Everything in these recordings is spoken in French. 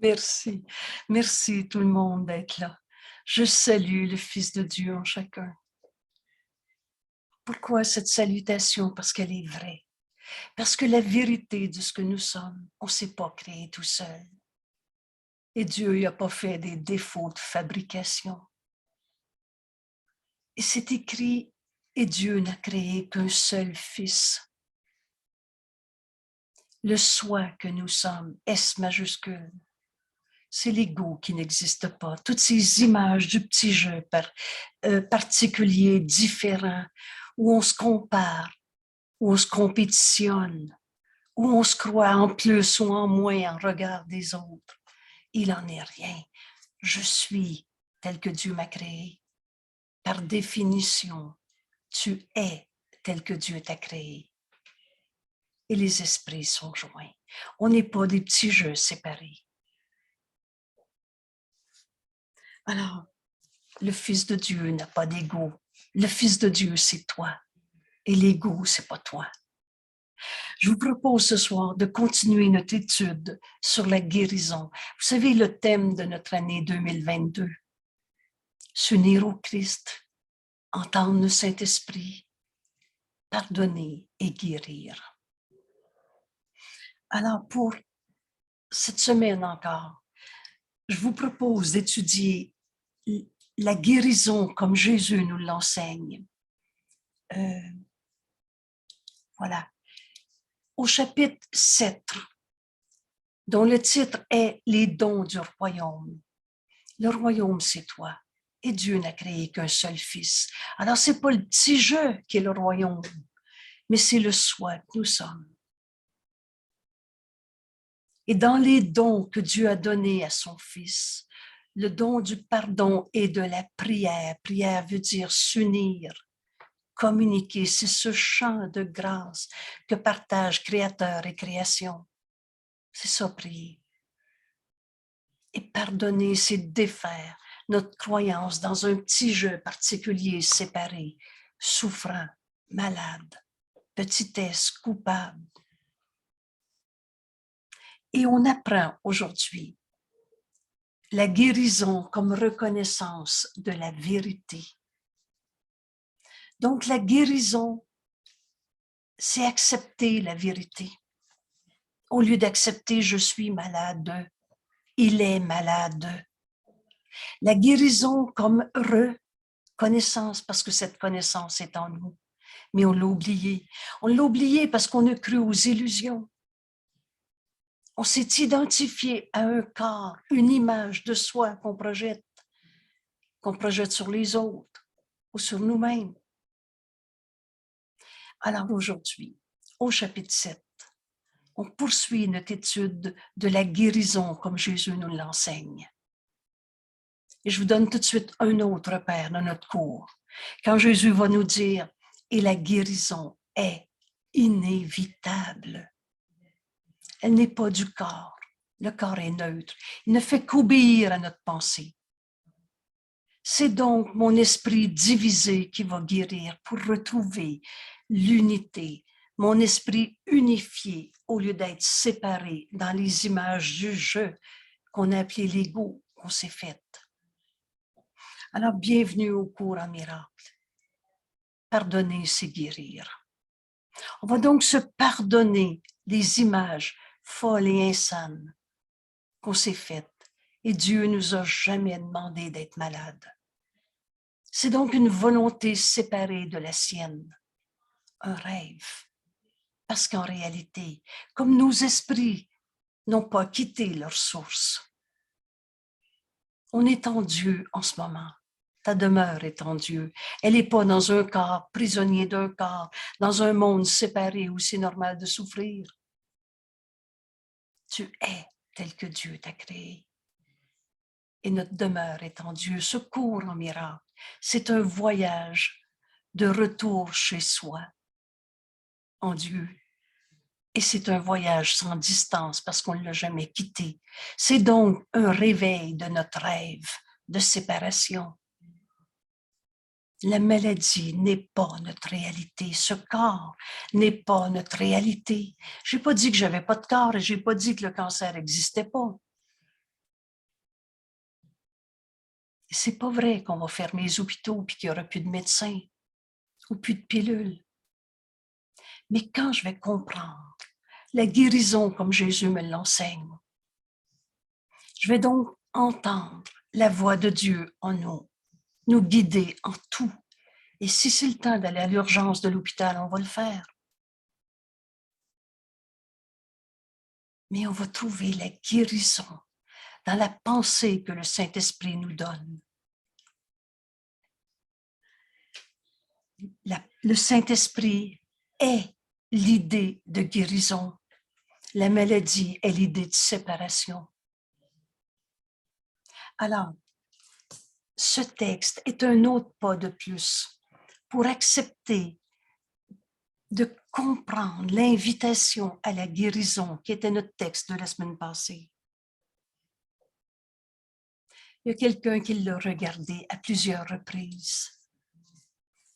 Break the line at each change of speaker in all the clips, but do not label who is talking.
Merci. Merci tout le monde d'être là. Je salue le Fils de Dieu en chacun. Pourquoi cette salutation? Parce qu'elle est vraie. Parce que la vérité de ce que nous sommes, on ne s'est pas créé tout seul. Et Dieu n'a pas fait des défauts de fabrication. Et c'est écrit, et Dieu n'a créé qu'un seul Fils. Le soi que nous sommes, S majuscule, c'est l'ego qui n'existe pas. Toutes ces images du petit jeu particulier, différent, où on se compare, où on se compétitionne, où on se croit en plus ou en moins en regard des autres. Il n'en est rien. Je suis tel que Dieu m'a créé. Par définition, tu es tel que Dieu t'a créé. Et les esprits sont joints. On n'est pas des petits jeux séparés. Alors, le Fils de Dieu n'a pas d'ego. Le Fils de Dieu, c'est toi. Et l'ego, c'est pas toi. Je vous propose ce soir de continuer notre étude sur la guérison. Vous savez, le thème de notre année 2022, s'unir au Christ, entendre le Saint-Esprit, pardonner et guérir. Alors, pour cette semaine encore, je vous propose d'étudier la guérison comme Jésus nous l'enseigne. Voilà. Au chapitre 7, dont le titre est « Les dons du royaume ». Le royaume, c'est toi. Et Dieu n'a créé qu'un seul Fils. Alors, ce n'est pas le petit jeu qui est le royaume, mais c'est le soi que nous sommes. Et dans les dons que Dieu a donnés à son Fils, le don du pardon et de la prière. Prière veut dire s'unir, communiquer. C'est ce chant de grâce que partagent Créateur et création. C'est ça, prier. Et pardonner, c'est défaire notre croyance dans un petit jeu particulier séparé, souffrant, malade, petitesse, coupable. Et on apprend aujourd'hui la guérison comme reconnaissance de la vérité. Donc la guérison, c'est accepter la vérité. Au lieu d'accepter « je suis malade »,« il est malade ». La guérison comme reconnaissance, parce que cette connaissance est en nous. Mais on l'a oublié. On l'a oublié parce qu'on a cru aux illusions. On s'est identifié à un corps, une image de soi qu'on projette sur les autres ou sur nous-mêmes. Alors aujourd'hui, au chapitre 7, on poursuit notre étude de la guérison comme Jésus nous l'enseigne. Et je vous donne tout de suite un autre repère dans notre cours. Quand Jésus va nous dire « et la guérison est inévitable ». Elle n'est pas du corps. Le corps est neutre. Il ne fait qu'obéir à notre pensée. C'est donc mon esprit divisé qui va guérir pour retrouver l'unité, mon esprit unifié au lieu d'être séparé dans les images du jeu qu'on a appelé l'ego qu'on s'est fait. Alors, bienvenue au cours en miracle. Pardonner, c'est guérir. On va donc se pardonner les images folles et insanes qu'on s'est faites. Et Dieu nous a jamais demandé d'être malades. C'est donc une volonté séparée de la sienne, un rêve. Parce qu'en réalité, comme nos esprits n'ont pas quitté leur source, on est en Dieu en ce moment. Ta demeure est en Dieu. Elle n'est pas dans un corps, prisonnier d'un corps, dans un monde séparé où c'est normal de souffrir. Tu es tel que Dieu t'a créé. Et notre demeure est en Dieu. Ce cours en miracle, c'est un voyage de retour chez soi, en Dieu. Et c'est un voyage sans distance parce qu'on ne l'a jamais quitté. C'est donc un réveil de notre rêve de séparation. La maladie n'est pas notre réalité. Ce corps n'est pas notre réalité. Je n'ai pas dit que je n'avais pas de corps et je n'ai pas dit que le cancer n'existait pas. C'est pas vrai qu'on va fermer les hôpitaux et qu'il n'y aura plus de médecins ou plus de pilules. Mais quand je vais comprendre la guérison comme Jésus me l'enseigne, je vais donc entendre la voix de Dieu en nous guider en tout. Et si c'est le temps d'aller à l'urgence de l'hôpital, on va le faire. Mais on va trouver la guérison dans la pensée que le Saint-Esprit nous donne. Le Saint-Esprit est l'idée de guérison. La maladie est l'idée de séparation. Alors, ce texte est un autre pas de plus pour accepter de comprendre l'invitation à la guérison qui était notre texte de la semaine passée. Il y a quelqu'un qui l'a regardé à plusieurs reprises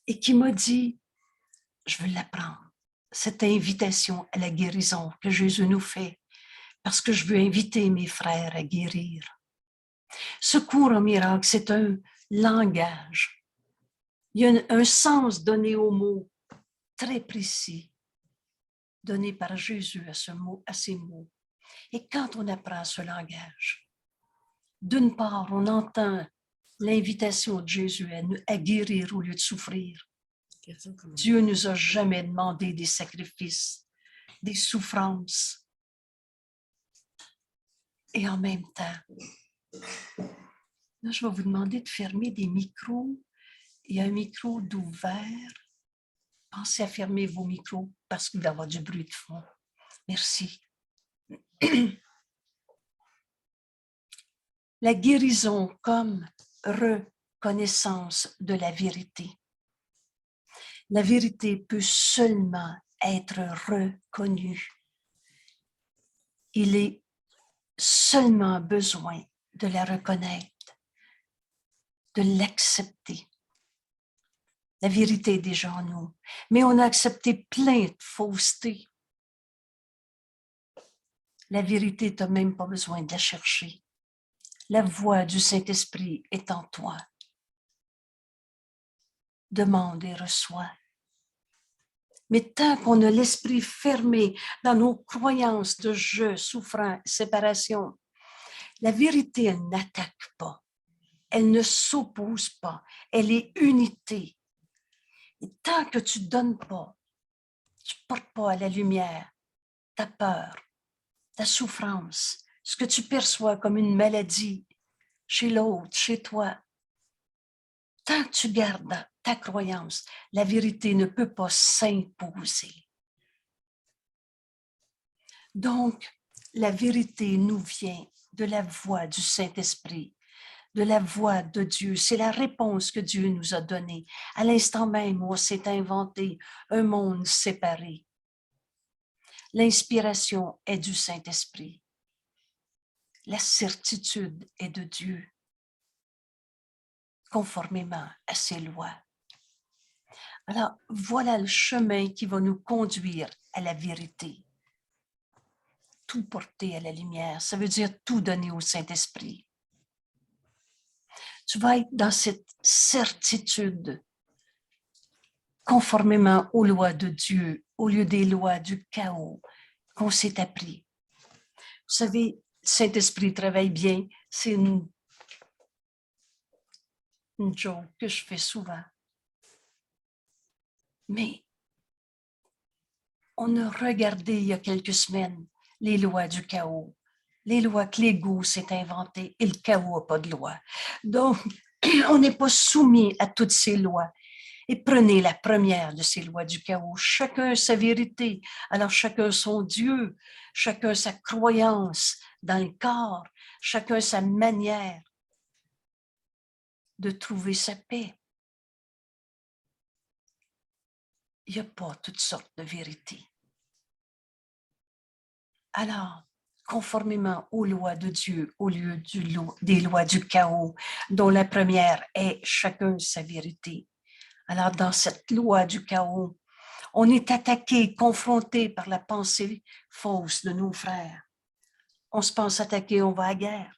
et qui m'a dit, je veux l'apprendre, cette invitation à la guérison que Jésus nous fait, parce que je veux inviter mes frères à guérir. Secours au miracle, c'est un langage. Il y a un sens donné aux mots très précis, donné par Jésus à ces mots. Et quand on apprend ce langage, d'une part, on entend l'invitation de Jésus à guérir au lieu de souffrir. Dieu ne nous a jamais demandé des sacrifices, des souffrances. Et en même temps, là, je vais vous demander de fermer des micros. Il y a un micro d'ouvert. Pensez à fermer vos micros parce qu'il va y avoir du bruit de fond. Merci. La guérison comme reconnaissance de la vérité. La vérité peut seulement être reconnue. Il est seulement besoin de la reconnaître, de l'accepter. La vérité est déjà en nous, mais on a accepté plein de faussetés. La vérité, tu n'as même pas besoin de la chercher. La voix du Saint-Esprit est en toi. Demande et reçois. Mais tant qu'on a l'esprit fermé dans nos croyances de je, souffrance, séparation, la vérité, elle n'attaque pas. Elle ne s'oppose pas. Elle est unité. Et tant que tu ne donnes pas, tu ne portes pas à la lumière ta peur, ta souffrance, ce que tu perçois comme une maladie chez l'autre, chez toi, tant que tu gardes ta croyance, la vérité ne peut pas s'imposer. Donc, la vérité nous vient de la voix du Saint-Esprit, de la voix de Dieu. C'est la réponse que Dieu nous a donnée. À l'instant même où on s'est inventé un monde séparé. L'inspiration est du Saint-Esprit. La certitude est de Dieu, conformément à ses lois. Alors, voilà le chemin qui va nous conduire à la vérité. Tout porter à la lumière, ça veut dire tout donner au Saint-Esprit. Tu vas être dans cette certitude, conformément aux lois de Dieu, au lieu des lois du chaos qu'on s'est appris. Vous savez, le Saint-Esprit travaille bien, c'est une joke que je fais souvent. Mais on a regardé il y a quelques semaines les lois du chaos, les lois que l'ego s'est inventé et le chaos n'a pas de loi. Donc, on n'est pas soumis à toutes ces lois. Et prenez la première de ces lois du chaos. Chacun sa vérité. Alors, chacun son Dieu, chacun sa croyance dans le corps, chacun sa manière de trouver sa paix. Il n'y a pas toutes sortes de vérités. Alors, conformément aux lois de Dieu, au lieu des lois du chaos, dont la première est chacun sa vérité. Alors, dans cette loi du chaos, on est attaqué, confronté par la pensée fausse de nos frères. On se pense attaqué, on va à la guerre.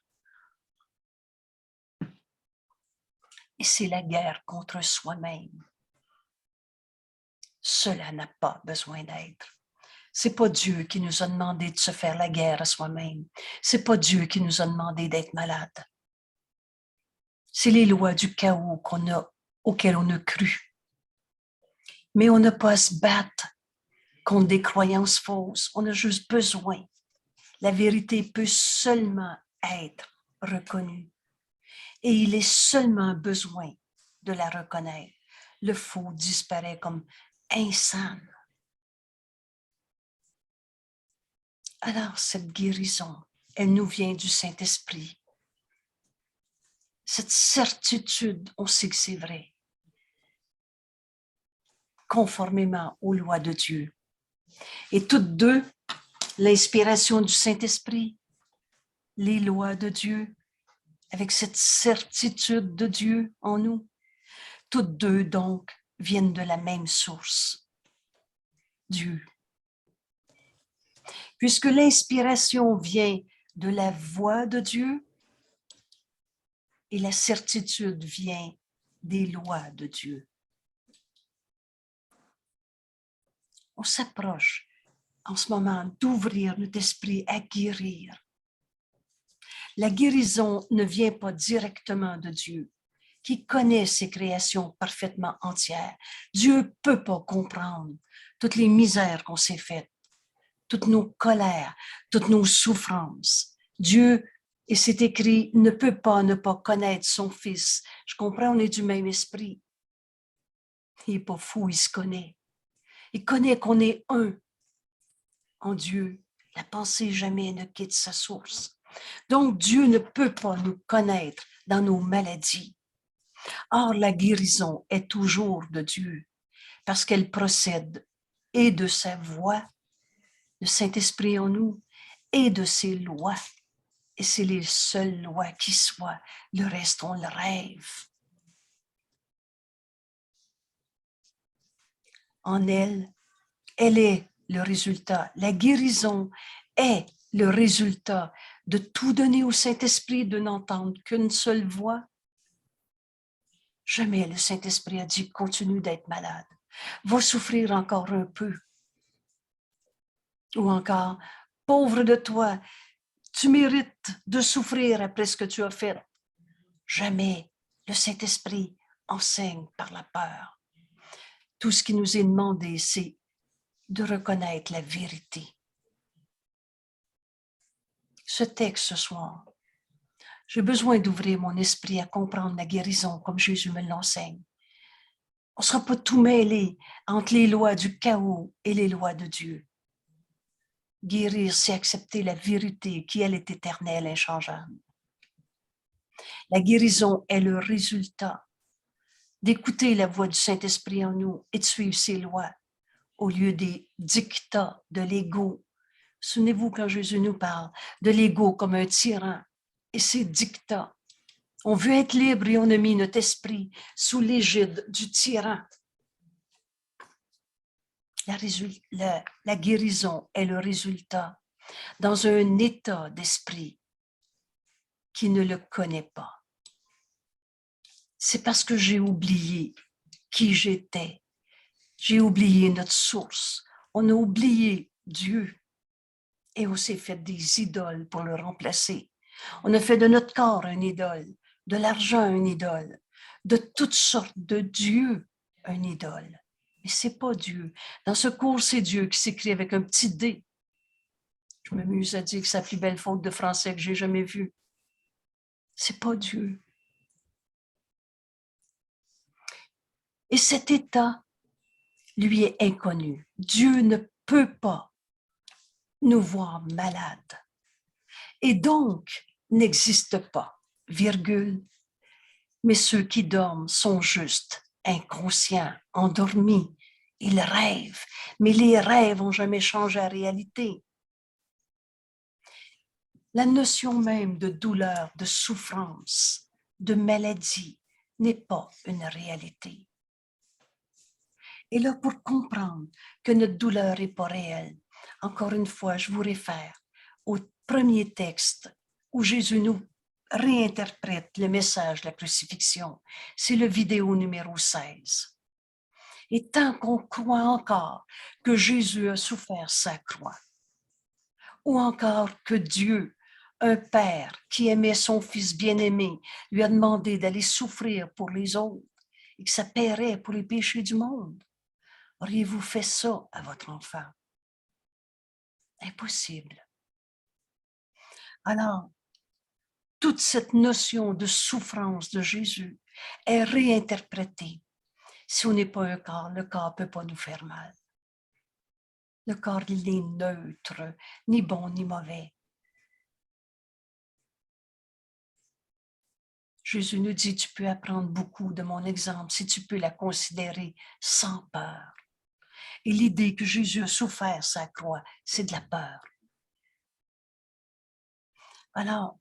Et c'est la guerre contre soi-même. Cela n'a pas besoin d'être. C'est pas Dieu qui nous a demandé de se faire la guerre à soi-même. C'est pas Dieu qui nous a demandé d'être malade. C'est les lois du chaos auxquelles on a cru. Mais on n'a pas à se battre contre des croyances fausses. On a juste besoin. La vérité peut seulement être reconnue. Et il est seulement besoin de la reconnaître. Le faux disparaît comme insane. Alors, cette guérison, elle nous vient du Saint-Esprit. Cette certitude, on sait que c'est vrai, conformément aux lois de Dieu. Et toutes deux, l'inspiration du Saint-Esprit, les lois de Dieu, avec cette certitude de Dieu en nous, toutes deux, donc, viennent de la même source, Dieu. Puisque l'inspiration vient de la voix de Dieu et la certitude vient des lois de Dieu. On s'approche en ce moment d'ouvrir notre esprit à guérir. La guérison ne vient pas directement de Dieu, qui connaît ses créations parfaitement entières. Dieu ne peut pas comprendre toutes les misères qu'on s'est faites, toutes nos colères, toutes nos souffrances. Dieu, et c'est écrit, ne peut pas ne pas connaître son Fils. Je comprends, on est du même esprit. Il n'est pas fou, il se connaît. Il connaît qu'on est un en Dieu. La pensée jamais ne quitte sa source. Donc, Dieu ne peut pas nous connaître dans nos maladies. Or, la guérison est toujours de Dieu parce qu'elle procède et de sa voix, le Saint-Esprit en nous, et de ses lois. Et c'est les seules lois qui soient. Le reste, on le rêve. En elle, elle est le résultat. La guérison est le résultat de tout donner au Saint-Esprit, de n'entendre qu'une seule voix. Jamais le Saint-Esprit a dit « continue d'être malade, va souffrir encore un peu ». Ou encore « pauvre de toi, tu mérites de souffrir après ce que tu as fait ». Jamais le Saint-Esprit enseigne par la peur. Tout ce qui nous est demandé, c'est de reconnaître la vérité. Ce texte ce soir, j'ai besoin d'ouvrir mon esprit à comprendre la guérison comme Jésus me l'enseigne. On ne sera pas tout mêlé entre les lois du chaos et les lois de Dieu. Guérir, c'est accepter la vérité qui, elle, est éternelle, inchangeable. La guérison est le résultat d'écouter la voix du Saint-Esprit en nous et de suivre ses lois au lieu des dictats de l'ego. Souvenez-vous quand Jésus nous parle de l'ego comme un tyran et ses dictats. On veut être libre et on a mis notre esprit sous l'égide du tyran. La guérison est le résultat dans un état d'esprit qui ne le connaît pas. C'est parce que j'ai oublié qui j'étais. J'ai oublié notre source. On a oublié Dieu et on s'est fait des idoles pour le remplacer. On a fait de notre corps une idole, de l'argent une idole, de toutes sortes de dieux une idole. Mais c'est pas Dieu. Dans ce cours, c'est Dieu qui s'écrit avec un petit D. Je m'amuse à dire que c'est la plus belle faute de français que j'ai jamais vue. C'est pas Dieu. Et cet état lui est inconnu. Dieu ne peut pas nous voir malades. Et donc, n'existe pas, virgule. Mais ceux qui dorment sont juste inconscients, endormis. Ils rêvent, mais les rêves n'ont jamais changé la réalité. La notion même de douleur, de souffrance, de maladie n'est pas une réalité. Et là, pour comprendre que notre douleur n'est pas réelle, encore une fois, je vous réfère au premier texte où Jésus nous réinterprète le message de la crucifixion. C'est le vidéo numéro 16. Et tant qu'on croit encore que Jésus a souffert sa croix, ou encore que Dieu, un Père qui aimait son Fils bien-aimé, lui a demandé d'aller souffrir pour les autres et que ça paierait pour les péchés du monde, auriez-vous fait ça à votre enfant? Impossible. Alors, toute cette notion de souffrance de Jésus est réinterprétée. Si on n'est pas un corps, le corps ne peut pas nous faire mal. Le corps, il est neutre, ni bon ni mauvais. Jésus nous dit, tu peux apprendre beaucoup de mon exemple si tu peux la considérer sans peur. Et l'idée que Jésus a souffert sa croix, c'est de la peur. Alors,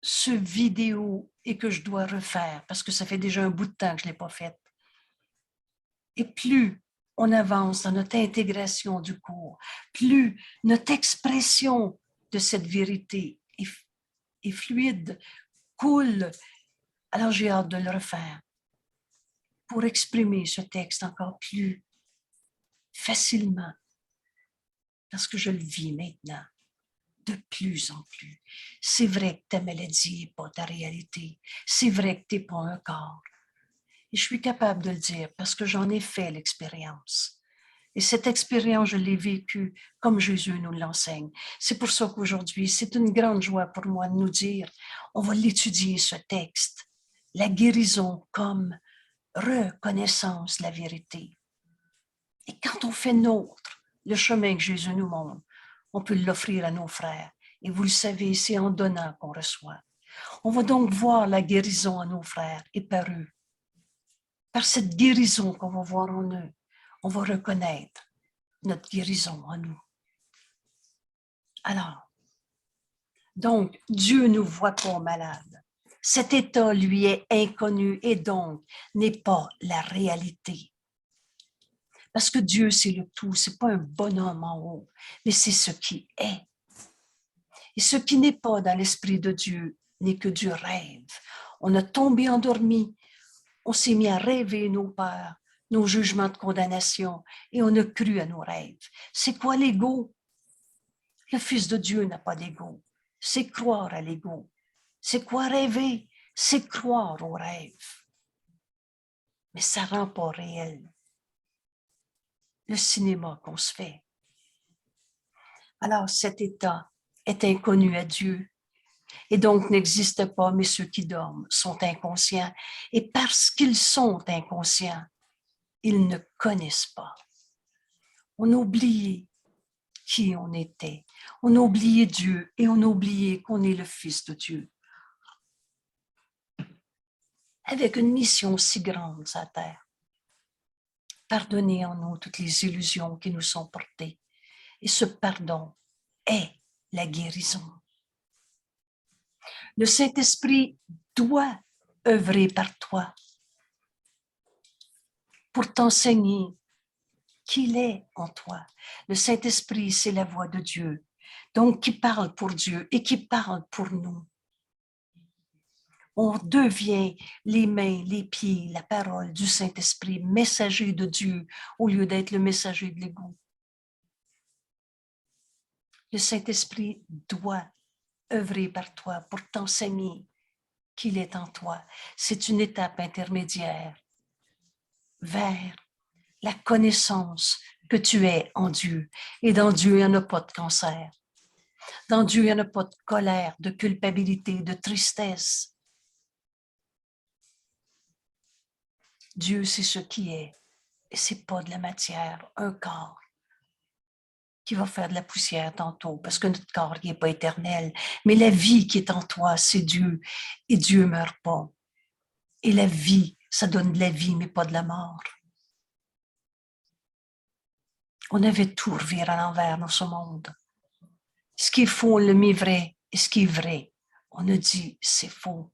ce vidéo et que je dois refaire, parce que ça fait déjà un bout de temps que je ne l'ai pas faite, et plus on avance dans notre intégration du cours, plus notre expression de cette vérité est fluide, coule. Alors j'ai hâte de le refaire pour exprimer ce texte encore plus facilement, parce que je le vis maintenant de plus en plus. C'est vrai que ta maladie n'est pas ta réalité. C'est vrai que tu n'es pas un corps. Et je suis capable de le dire parce que j'en ai fait l'expérience. Et cette expérience, je l'ai vécue comme Jésus nous l'enseigne. C'est pour ça qu'aujourd'hui, c'est une grande joie pour moi de nous dire, on va l'étudier, ce texte, la guérison comme reconnaissance de la vérité. Et quand on fait nôtre le chemin que Jésus nous montre, on peut l'offrir à nos frères. Et vous le savez, c'est en donnant qu'on reçoit. On va donc voir la guérison à nos frères et par eux. Par cette guérison qu'on va voir en eux, on va reconnaître notre guérison en nous. Alors, donc, Dieu ne nous voit pas malades. Cet état lui est inconnu et donc n'est pas la réalité. Parce que Dieu, c'est le tout, c'est pas un bonhomme en haut, mais c'est ce qui est. Et ce qui n'est pas dans l'esprit de Dieu n'est que du rêve. On a tombé endormi, on s'est mis à rêver nos peurs, nos jugements de condamnation, et on a cru à nos rêves. C'est quoi l'ego? Le Fils de Dieu n'a pas d'ego. C'est croire à l'ego. C'est quoi rêver? C'est croire au rêve. Mais ça ne rend pas réel le cinéma qu'on se fait. Alors cet état est inconnu à Dieu et donc n'existe pas, mais ceux qui dorment sont inconscients. Et parce qu'ils sont inconscients, ils ne connaissent pas. On a oublié qui on était. On a oublié Dieu et on a oublié qu'on est le Fils de Dieu. Avec une mission si grande sur la terre. Pardonner en nous toutes les illusions qui nous sont portées. Et ce pardon est la guérison. Le Saint-Esprit doit œuvrer par toi pour t'enseigner qu'il est en toi. Le Saint-Esprit, c'est la voix de Dieu, donc qui parle pour Dieu et qui parle pour nous. On devient les mains, les pieds, la parole du Saint-Esprit, messager de Dieu au lieu d'être le messager de l'ego. Le Saint-Esprit doit œuvrer par toi pour t'enseigner qu'il est en toi. C'est une étape intermédiaire vers la connaissance que tu es en Dieu. Et dans Dieu, il n'y en a pas de cancer. Dans Dieu, il n'y en a pas de colère, de culpabilité, de tristesse. Dieu, c'est ce qui est. Et ce n'est pas de la matière, un corps qui va faire de la poussière tantôt, parce que notre corps n'est pas éternel. Mais la vie qui est en toi, c'est Dieu. Et Dieu ne meurt pas. Et la vie, ça donne de la vie, mais pas de la mort. On avait tout reviré à l'envers dans ce monde. Ce qui est faux, on le met vrai. Et ce qui est vrai, on a dit c'est faux.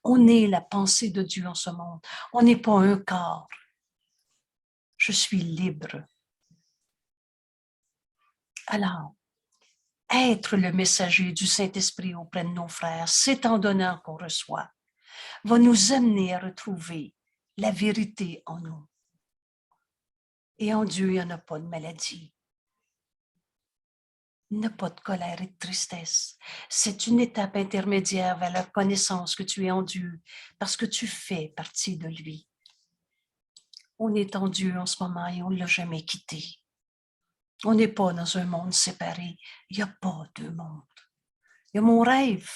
On est la pensée de Dieu en ce monde. On n'est pas un corps. Je suis libre. Alors, être le messager du Saint-Esprit auprès de nos frères, c'est en donnant qu'on reçoit, va nous amener à retrouver la vérité en nous. Et en Dieu, il n'y en a pas de maladie. Il n'y a pas de colère et de tristesse. C'est une étape intermédiaire vers la connaissance que tu es en Dieu parce que tu fais partie de lui. On est en Dieu en ce moment et on ne l'a jamais quitté. On n'est pas dans un monde séparé. Il n'y a pas de monde. Il y a mon rêve.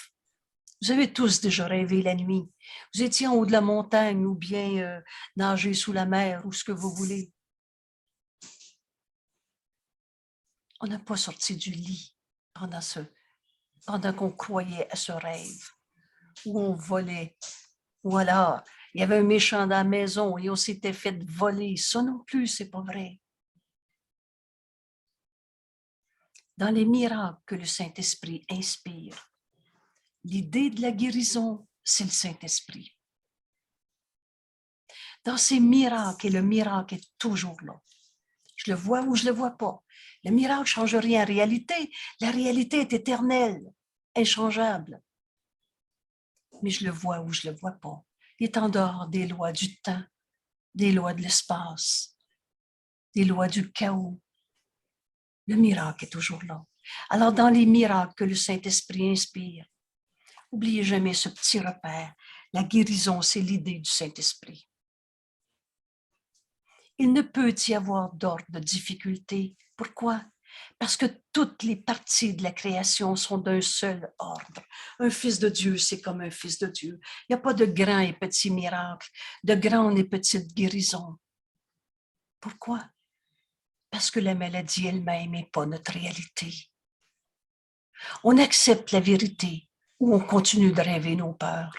Vous avez tous déjà rêvé la nuit. Vous étiez en haut de la montagne ou bien nager sous la mer ou ce que vous voulez. On n'a pas sorti du lit pendant qu'on croyait à ce rêve, où on volait, ou alors il y avait un méchant dans la maison et on s'était fait voler. Ça non plus, c'est pas vrai. Dans les miracles que le Saint-Esprit inspire, l'idée de la guérison, c'est le Saint-Esprit. Dans ces miracles, et le miracle est toujours là. Je le vois ou je ne le vois pas. Le miracle ne change rien en réalité. La réalité est éternelle, inchangeable. Mais je le vois ou je ne le vois pas. Il est en dehors des lois du temps, des lois de l'espace, des lois du chaos. Le miracle est toujours là. Alors, dans les miracles que le Saint-Esprit inspire, n'oubliez jamais ce petit repère. La guérison, c'est l'idée du Saint-Esprit. Il ne peut y avoir d'ordre de difficulté. Pourquoi? Parce que toutes les parties de la création sont d'un seul ordre. Un fils de Dieu, c'est comme un fils de Dieu. Il n'y a pas de grands et petits miracles, de grandes et petites guérisons. Pourquoi? Parce que la maladie elle-même n'est pas notre réalité. On accepte la vérité ou on continue de rêver nos peurs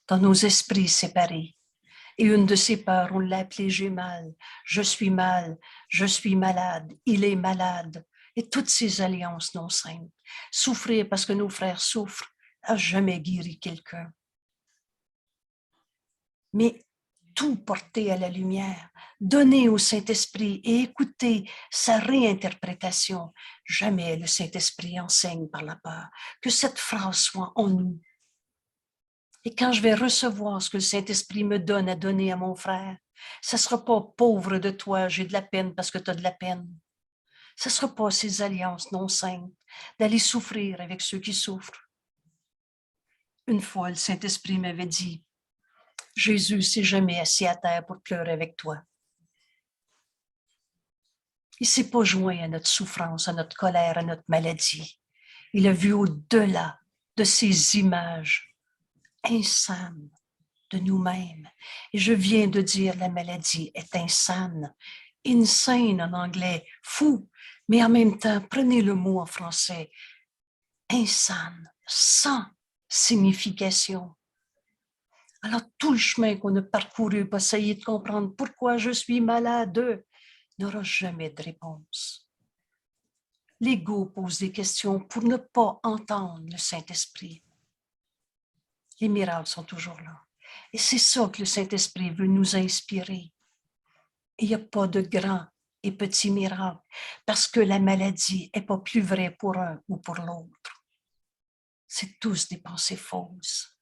dans nos esprits séparés. Et une de ces peurs, on l'a appelée « j'ai mal »,« je suis mal »,« je suis malade »,« il est malade ». Et toutes ces alliances non saintes. Souffrir parce que nos frères souffrent n'a jamais guéri quelqu'un. Mais tout porter à la lumière, donner au Saint-Esprit et écouter sa réinterprétation. Jamais le Saint-Esprit enseigne par la peur. Que cette phrase soit en nous. Et quand je vais recevoir ce que le Saint-Esprit me donne à donner à mon frère, ça ne sera pas pauvre de toi, j'ai de la peine parce que tu as de la peine. Ce ne sera pas ces alliances non saintes d'aller souffrir avec ceux qui souffrent. Une fois, le Saint-Esprit m'avait dit, Jésus s'est jamais assis à terre pour pleurer avec toi. Il ne s'est pas joint à notre souffrance, à notre colère, à notre maladie. Il a vu au-delà de ces images insanes de nous-mêmes. Et je viens de dire la maladie est insane. Insane en anglais, fou, mais en même temps, prenez le mot en français, insane, sans signification. Alors tout le chemin qu'on a parcouru pour essayer de comprendre pourquoi je suis malade n'aura jamais de réponse. L'ego pose des questions pour ne pas entendre le Saint-Esprit. Les miracles sont toujours là. Et c'est ça que le Saint-Esprit veut nous inspirer. Il n'y a pas de grands et petits miracles parce que la maladie n'est pas plus vraie pour un ou pour l'autre. C'est tous des pensées fausses.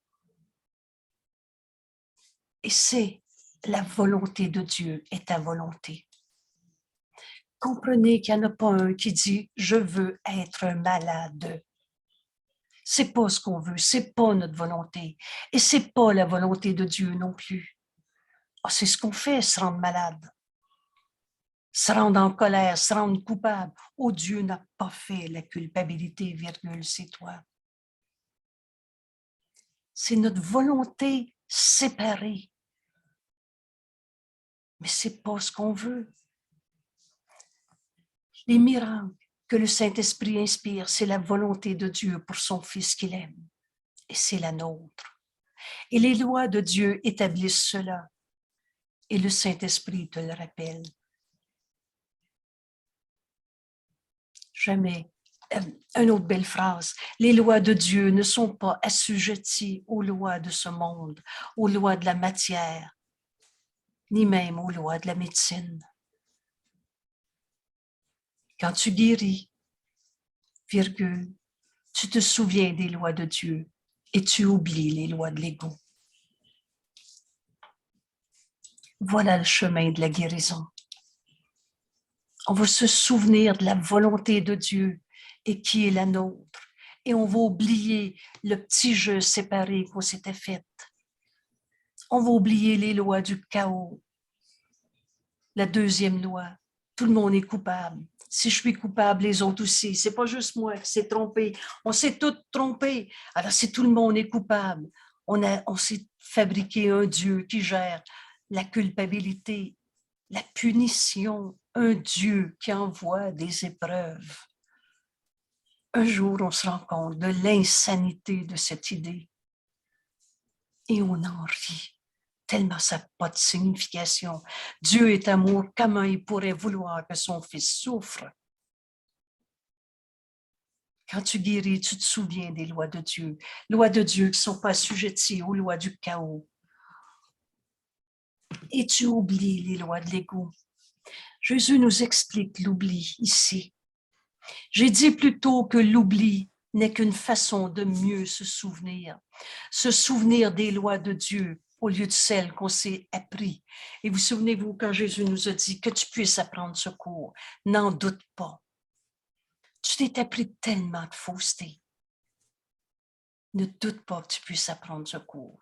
Et c'est la volonté de Dieu est ta volonté. Comprenez qu'il n'y en a pas un qui dit « je veux être malade ». C'est pas ce qu'on veut, c'est pas notre volonté. Et c'est pas la volonté de Dieu non plus. Oh, c'est ce qu'on fait, se rendre malade. Se rendre en colère, se rendre coupable. Oh, Dieu n'a pas fait la culpabilité, virgule, c'est toi. C'est notre volonté séparée. Mais c'est pas ce qu'on veut. Les miracles que le Saint-Esprit inspire, c'est la volonté de Dieu pour son Fils qu'il aime. Et c'est la nôtre. Et les lois de Dieu établissent cela. Et le Saint-Esprit te le rappelle. Jamais. Une autre belle phrase. Les lois de Dieu ne sont pas assujetties aux lois de ce monde, aux lois de la matière, ni même aux lois de la médecine. Quand tu guéris, virgule, tu te souviens des lois de Dieu et tu oublies les lois de l'ego. Voilà le chemin de la guérison. On va se souvenir de la volonté de Dieu et qui est la nôtre. Et on va oublier le petit jeu séparé qu'on s'était fait. On va oublier les lois du chaos. La deuxième loi, tout le monde est coupable. Si je suis coupable, les autres aussi. C'est pas juste moi qui s'est trompé. On s'est tous trompés. Alors, si tout le monde est coupable, on s'est fabriqué un Dieu qui gère la culpabilité, la punition, un Dieu qui envoie des épreuves. Un jour, on se rend compte de l'insanité de cette idée et on en rit, tellement ça n'a pas de signification. Dieu est amour, comment il pourrait vouloir que son fils souffre? Quand tu guéris, tu te souviens des lois de Dieu qui ne sont pas assujetties aux lois du chaos. Et tu oublies les lois de l'ego. Jésus nous explique l'oubli ici. J'ai dit plutôt que l'oubli n'est qu'une façon de mieux se souvenir des lois de Dieu au lieu de celles qu'on s'est appris. Et vous souvenez-vous quand Jésus nous a dit que tu puisses apprendre ce cours, n'en doute pas. Tu t'es appris tellement de fausseté. Ne doute pas que tu puisses apprendre ce cours.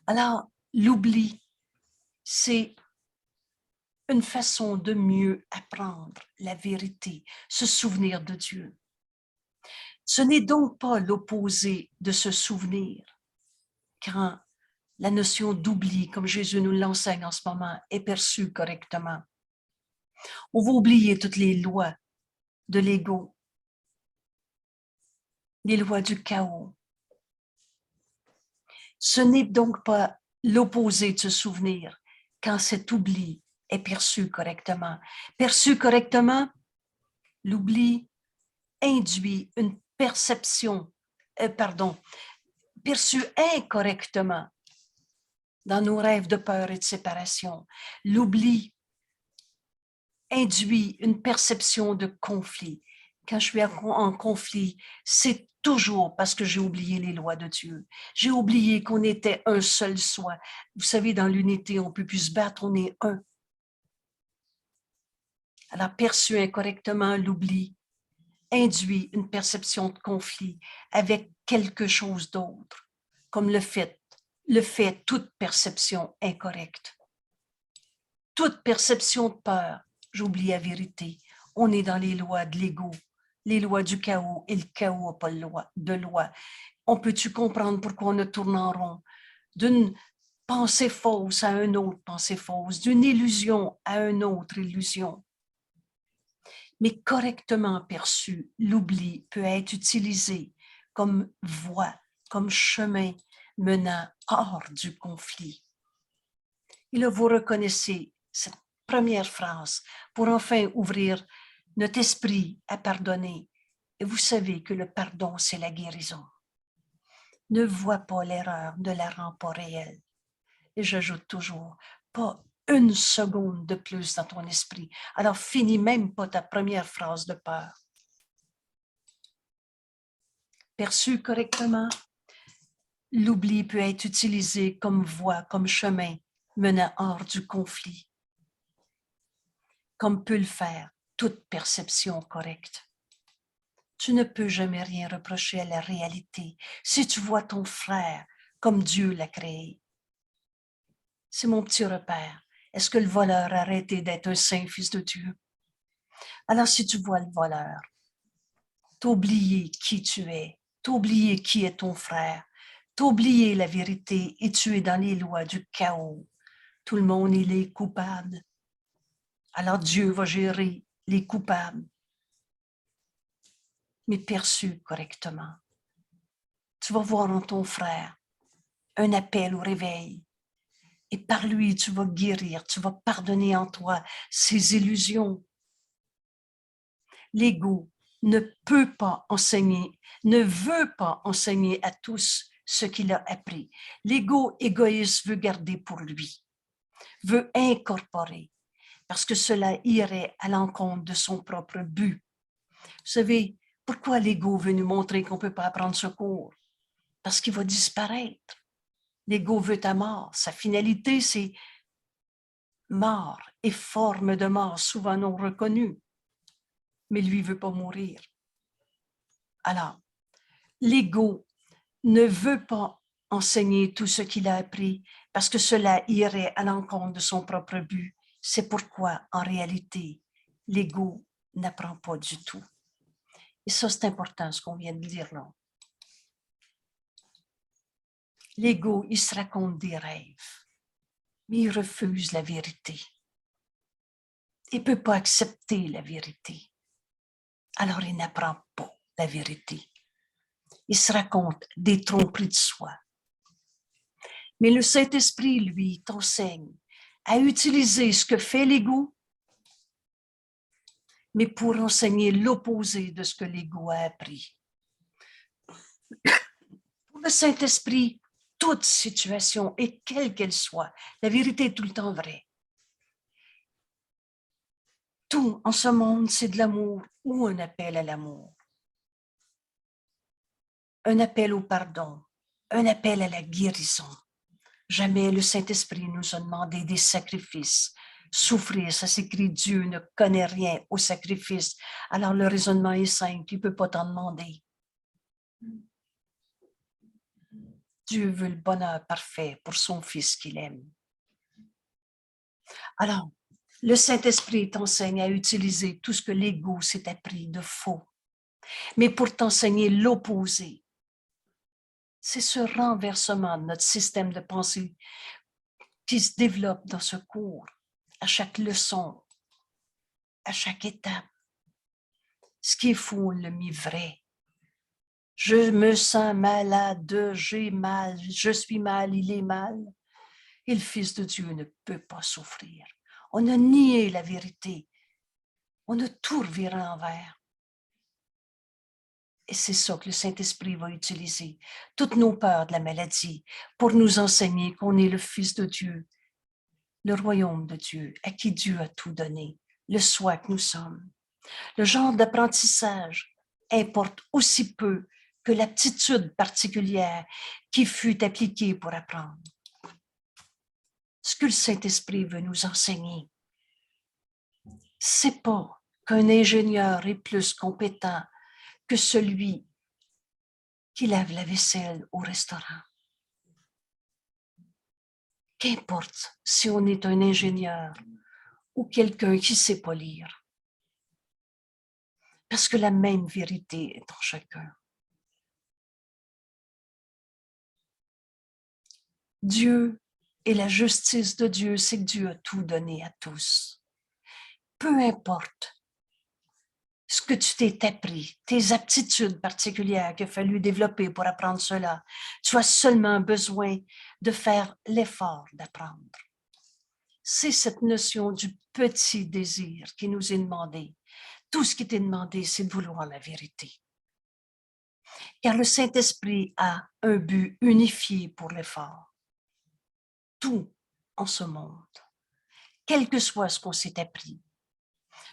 Alors, l'oubli, c'est une façon de mieux apprendre la vérité, se souvenir de Dieu. Ce n'est donc pas l'opposé de se souvenir, quand la notion d'oubli, comme Jésus nous l'enseigne en ce moment, est perçue correctement. On va oublier toutes les lois de l'ego, les lois du chaos. Ce n'est donc pas l'opposé de se souvenir, quand cet oubli est perçu correctement. Perçu correctement, l'oubli induit une perception, perçu incorrectement dans nos rêves de peur et de séparation. L'oubli induit une perception de conflit. Quand je suis en conflit, c'est toujours parce que j'ai oublié les lois de Dieu. J'ai oublié qu'on était un seul soi. Vous savez, dans l'unité, on ne peut plus se battre, on est un. Alors, perçu incorrectement, l'oubli induit une perception de conflit avec quelque chose d'autre, comme le fait toute perception incorrecte. Toute perception de peur, j'oublie la vérité. On est dans les lois de l'ego, les lois du chaos, et le chaos n'a pas de loi. On peut-tu comprendre pourquoi on tourne en rond? D'une pensée fausse à une autre pensée fausse, d'une illusion à une autre illusion. Mais correctement perçu, l'oubli peut être utilisé comme voie, comme chemin menant hors du conflit. Et là, vous reconnaissez cette première phrase pour enfin ouvrir notre esprit à pardonner. Et vous savez que le pardon, c'est la guérison. Ne vois pas l'erreur, ne la rends pas réelle. Et j'ajoute toujours, pas une seconde de plus dans ton esprit. Alors, finis même pas ta première phrase de peur. Perçu correctement, l'oubli peut être utilisé comme voie, comme chemin menant hors du conflit, comme peut le faire toute perception correcte. Tu ne peux jamais rien reprocher à la réalité si tu vois ton frère comme Dieu l'a créé. C'est mon petit repère. Est-ce que le voleur a arrêté d'être un saint fils de Dieu? Alors, si tu vois le voleur, t'as oublié qui tu es, t'as oublié qui est ton frère, t'as oublié la vérité et tu es dans les lois du chaos. Tout le monde, il est coupable. Alors, Dieu va gérer les coupables, mais perçus correctement. Tu vas voir en ton frère un appel au réveil. Et par lui, tu vas guérir, tu vas pardonner en toi ces illusions. L'ego ne peut pas enseigner, ne veut pas enseigner à tous ce qu'il a appris. L'ego égoïste veut garder pour lui, veut incorporer, parce que cela irait à l'encontre de son propre but. Vous savez, pourquoi l'ego veut nous montrer qu'on ne peut pas prendre secours? Parce qu'il va disparaître. L'ego veut ta mort. Sa finalité, c'est mort et forme de mort souvent non reconnue. Mais lui ne veut pas mourir. Alors, l'ego ne veut pas enseigner tout ce qu'il a appris parce que cela irait à l'encontre de son propre but. C'est pourquoi, en réalité, l'ego n'apprend pas du tout. Et ça, c'est important, ce qu'on vient de dire là. L'ego, il se raconte des rêves, mais il refuse la vérité. Il ne peut pas accepter la vérité. Alors, il n'apprend pas la vérité. Il se raconte des tromperies de soi. Mais le Saint-Esprit, lui, t'enseigne à utiliser ce que fait l'ego, mais pour enseigner l'opposé de ce que l'ego a appris. Pour le Saint-Esprit, toute situation, et quelle qu'elle soit, la vérité est tout le temps vraie. Tout en ce monde, c'est de l'amour ou un appel à l'amour. Un appel au pardon, un appel à la guérison. Jamais le Saint-Esprit nous a demandé des sacrifices. Souffrir, ça s'écrit Dieu ne connaît rien au sacrifice. Alors le raisonnement est simple, il ne peut pas t'en demander. Dieu veut le bonheur parfait pour son Fils qu'il aime. Alors, le Saint-Esprit t'enseigne à utiliser tout ce que l'ego s'est appris de faux, mais pour t'enseigner l'opposé. C'est ce renversement de notre système de pensée qui se développe dans ce cours, à chaque leçon, à chaque étape. Ce qui est faux, on l'a mis vrai. Je me sens malade, j'ai mal, je suis mal, il est mal. Et le Fils de Dieu ne peut pas souffrir. On a nié la vérité. On a tout reviré envers. Et c'est ça que le Saint-Esprit va utiliser, toutes nos peurs de la maladie, pour nous enseigner qu'on est le Fils de Dieu, le royaume de Dieu, à qui Dieu a tout donné, le soi que nous sommes. Le genre d'apprentissage importe aussi peu que l'aptitude particulière qui fut appliquée pour apprendre. Ce que le Saint-Esprit veut nous enseigner, c'est pas qu'un ingénieur est plus compétent que celui qui lave la vaisselle au restaurant. Qu'importe si on est un ingénieur ou quelqu'un qui ne sait pas lire. Parce que la même vérité est en chacun. Dieu et la justice de Dieu, c'est que Dieu a tout donné à tous. Peu importe ce que tu t'es appris, tes aptitudes particulières qu'il a fallu développer pour apprendre cela, tu as seulement besoin de faire l'effort d'apprendre. C'est cette notion du petit désir qui nous est demandé. Tout ce qui t'est demandé, c'est de vouloir la vérité. Car le Saint-Esprit a un but unifié pour l'effort. Tout en ce monde, quel que soit ce qu'on s'est appris,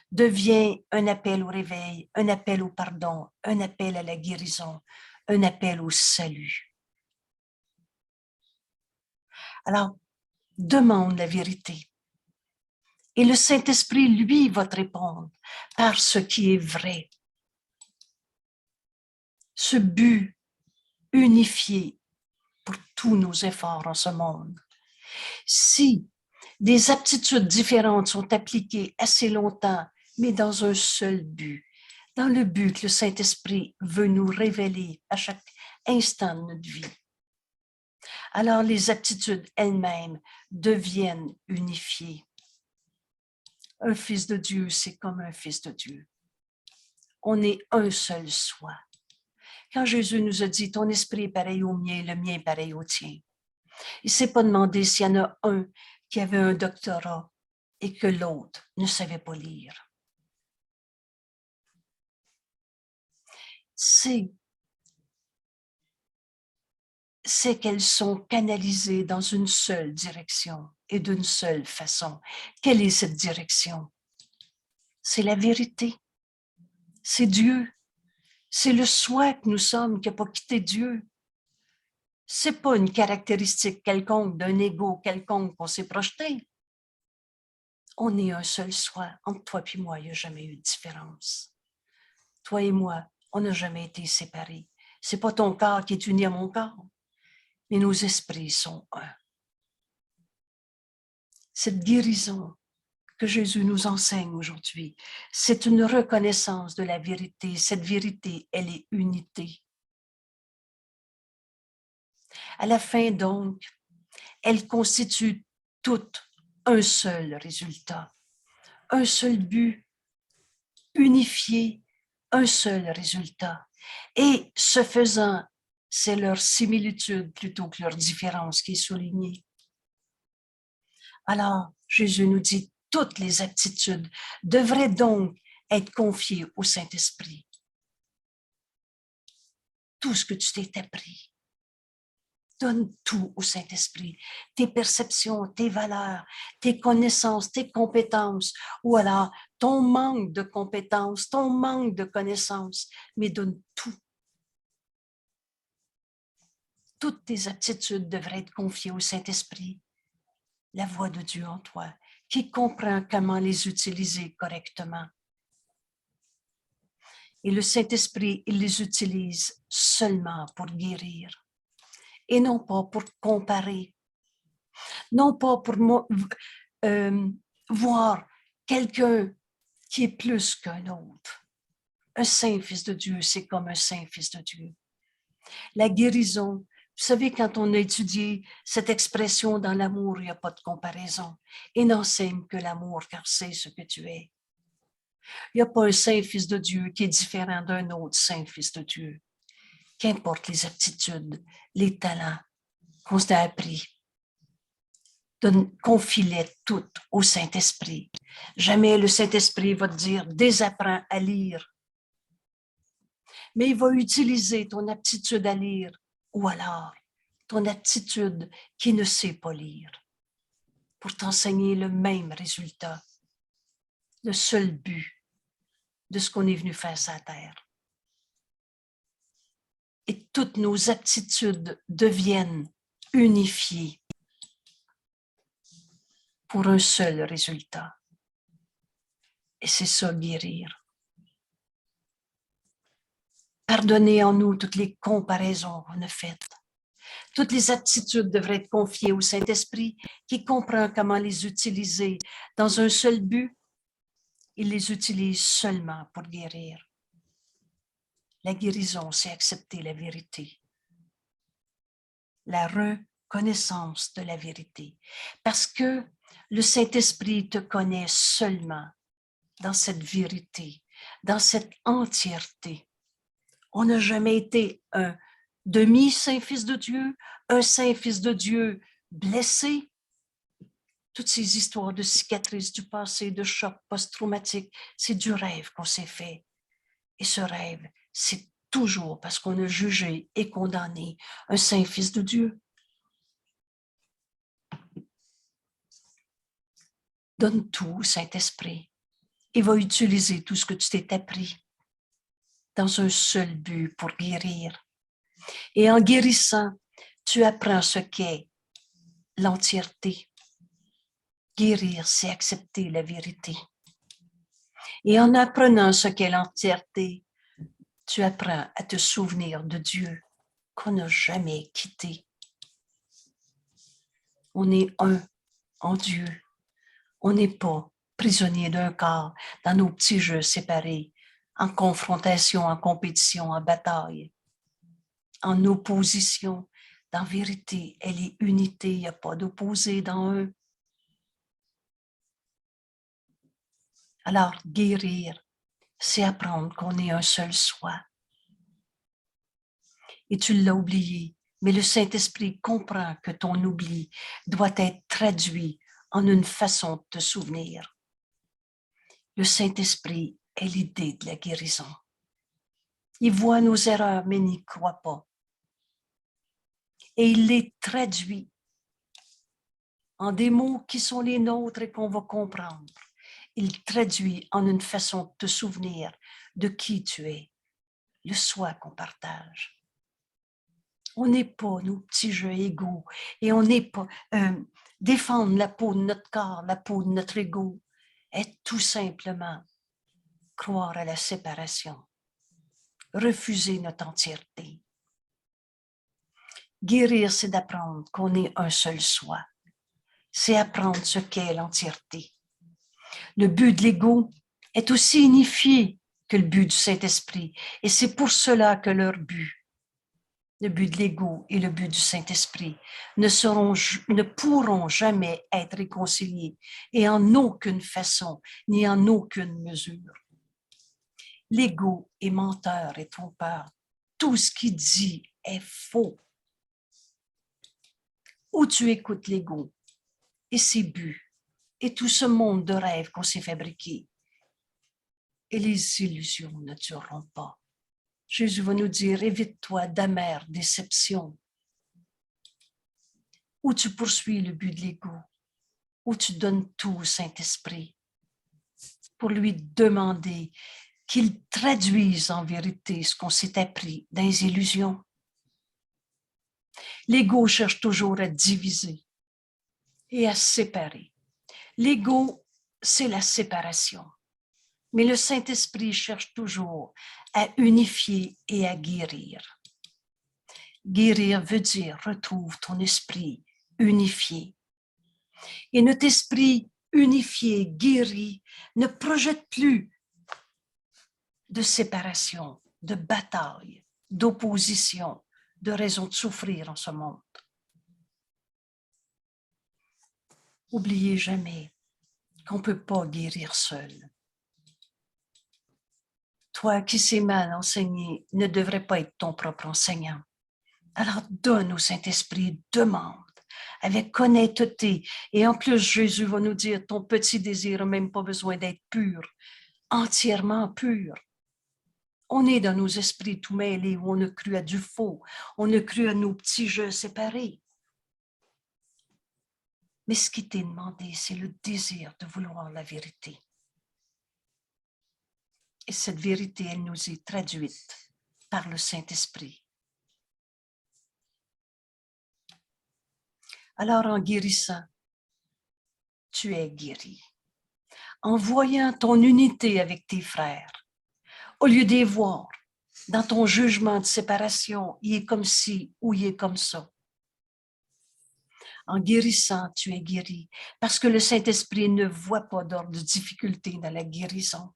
devient un appel au réveil, un appel au pardon, un appel à la guérison, un appel au salut. Alors, demande la vérité. Et le Saint-Esprit, lui, va te répondre par ce qui est vrai. Ce but unifié pour tous nos efforts en ce monde. Si des aptitudes différentes sont appliquées assez longtemps, mais dans un seul but, dans le but que le Saint-Esprit veut nous révéler à chaque instant de notre vie, alors les aptitudes elles-mêmes deviennent unifiées. Un fils de Dieu, c'est comme un fils de Dieu. On est un seul soi. Quand Jésus nous a dit « Ton esprit est pareil au mien, le mien est pareil au tien », il ne s'est pas demandé s'il y en a un qui avait un doctorat et que l'autre ne savait pas lire. C'est qu'elles sont canalisées dans une seule direction et d'une seule façon. Quelle est cette direction? C'est la vérité. C'est Dieu. C'est le soi que nous sommes qui n'a pas quitté Dieu. C'est pas une caractéristique quelconque d'un ego quelconque qu'on s'est projeté. On est un seul soi. Entre toi et moi, il n'y a jamais eu de différence. Toi et moi, on n'a jamais été séparés. C'est pas ton corps qui est uni à mon corps, mais nos esprits sont un. Cette guérison que Jésus nous enseigne aujourd'hui, c'est une reconnaissance de la vérité. Cette vérité, elle est unité. À la fin, donc, elle constitue tout un seul résultat, un seul but, unifié, un seul résultat. Et ce faisant, c'est leur similitude plutôt que leur différence qui est soulignée. Alors, Jésus nous dit, toutes les aptitudes devraient donc être confiées au Saint-Esprit. Tout ce que tu t'es appris, donne tout au Saint-Esprit. Tes perceptions, tes valeurs, tes connaissances, tes compétences, ou alors ton manque de compétences, ton manque de connaissances, mais donne tout. Toutes tes aptitudes devraient être confiées au Saint-Esprit, la voix de Dieu en toi, qui comprend comment les utiliser correctement. Et le Saint-Esprit, il les utilise seulement pour guérir et non pas pour comparer, non pas pour voir quelqu'un qui est plus qu'un autre. Un saint fils de Dieu, c'est comme un saint fils de Dieu. La guérison, vous savez, quand on a étudié cette expression dans l'amour, il n'y a pas de comparaison. Et n'enseigne que l'amour, car c'est ce que tu es. Il n'y a pas un saint fils de Dieu qui est différent d'un autre saint fils de Dieu. Qu'importe les aptitudes, les talents qu'on t'a appris, confie-les toutes au Saint-Esprit. Jamais le Saint-Esprit va te dire « désapprends à lire ». Mais il va utiliser ton aptitude à lire ou alors ton aptitude qui ne sait pas lire pour t'enseigner le même résultat, le seul but de ce qu'on est venu faire sur la terre. Et toutes nos aptitudes deviennent unifiées pour un seul résultat. Et c'est ça, guérir. Pardonnez en nous toutes les comparaisons qu'on a faites. Toutes les aptitudes devraient être confiées au Saint-Esprit qui comprend comment les utiliser dans un seul but. Il les utilise seulement pour guérir. La guérison, c'est accepter la vérité. La reconnaissance de la vérité. Parce que le Saint-Esprit te connaît seulement dans cette vérité, dans cette entièreté. On n'a jamais été un demi-saint-fils de Dieu, un saint-fils de Dieu blessé. Toutes ces histoires de cicatrices du passé, de chocs post-traumatiques, c'est du rêve qu'on s'est fait. Et ce rêve, c'est toujours parce qu'on a jugé et condamné un saint-fils de Dieu. Donne tout au Saint-Esprit. Il va utiliser tout ce que tu t'es appris dans un seul but pour guérir. Et en guérissant, tu apprends ce qu'est l'entièreté. Guérir, c'est accepter la vérité. Et en apprenant ce qu'est l'entièreté, tu apprends à te souvenir de Dieu qu'on n'a jamais quitté. On est un en Dieu. On n'est pas prisonnier d'un corps dans nos petits jeux séparés, en confrontation, en compétition, en bataille, en opposition. Dans vérité, elle est unité, il n'y a pas d'opposé dans eux. Alors, guérir, c'est apprendre qu'on est un seul soi. Et tu l'as oublié, mais le Saint-Esprit comprend que ton oubli doit être traduit en une façon de te souvenir. Le Saint-Esprit est l'idée de la guérison. Il voit nos erreurs, mais n'y croit pas. Et il les traduit en des mots qui sont les nôtres et qu'on va comprendre. Il traduit en une façon de te souvenir, de qui tu es, le soi qu'on partage. On n'est pas nos petits jeux égaux et on n'est pas défendre la peau de notre corps, la peau de notre ego, est tout simplement croire à la séparation, refuser notre entièreté. Guérir, c'est d'apprendre qu'on est un seul soi. C'est apprendre ce qu'est l'entièreté. Le but de l'ego est aussi unifié que le but du Saint-Esprit. Et c'est pour cela que leur but, le but de l'ego et le but du Saint-Esprit, ne pourront jamais être réconciliés et en aucune façon, ni en aucune mesure. L'ego est menteur et trompeur. Tout ce qu'il dit est faux. Où tu écoutes l'ego et ses buts et tout ce monde de rêves qu'on s'est fabriqué, et les illusions ne dureront pas. Jésus va nous dire, évite-toi d'amères déceptions. Où tu poursuis le but de l'ego, où tu donnes tout au Saint-Esprit pour lui demander qu'il traduise en vérité ce qu'on s'est appris dans les illusions. L'ego cherche toujours à diviser et à séparer. L'ego, c'est la séparation. Mais le Saint-Esprit cherche toujours à unifier et à guérir. Guérir veut dire retrouve ton esprit unifié. Et notre esprit unifié, guéri, ne projette plus de séparation, de bataille, d'opposition, de raison de souffrir en ce monde. Oubliez jamais qu'on ne peut pas guérir seul. Toi qui sais mal enseigner ne devrais pas être ton propre enseignant. Alors donne au Saint-Esprit, demande avec honnêteté. Et en plus, Jésus va nous dire, ton petit désir n'a même pas besoin d'être pur, entièrement pur. On est dans nos esprits tout mêlés où on a cru à du faux, on a cru à nos petits jeux séparés. Mais ce qui t'est demandé, c'est le désir de vouloir la vérité. Et cette vérité, elle nous est traduite par le Saint-Esprit. Alors, en guérissant, tu es guéri. En voyant ton unité avec tes frères, au lieu de les voir dans ton jugement de séparation, il est comme ci ou il est comme ça. En guérissant, tu es guéri, parce que le Saint-Esprit ne voit pas d'ordre de difficulté dans la guérison.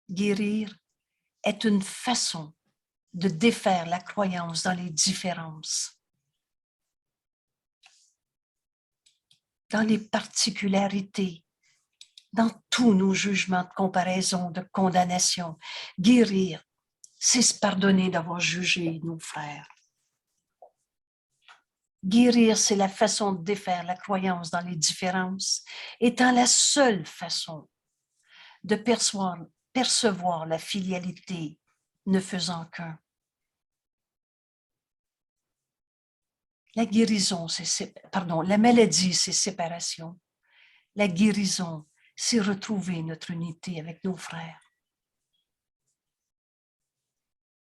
Guérir est une façon de défaire la croyance dans les différences, dans les particularités, dans tous nos jugements de comparaison, de condamnation. Guérir, c'est se pardonner d'avoir jugé nos frères. Guérir, c'est la façon de défaire la croyance dans les différences, étant la seule façon de percevoir la filialité ne faisant qu'un. La guérison, la maladie, c'est séparation. La guérison, c'est retrouver notre unité avec nos frères.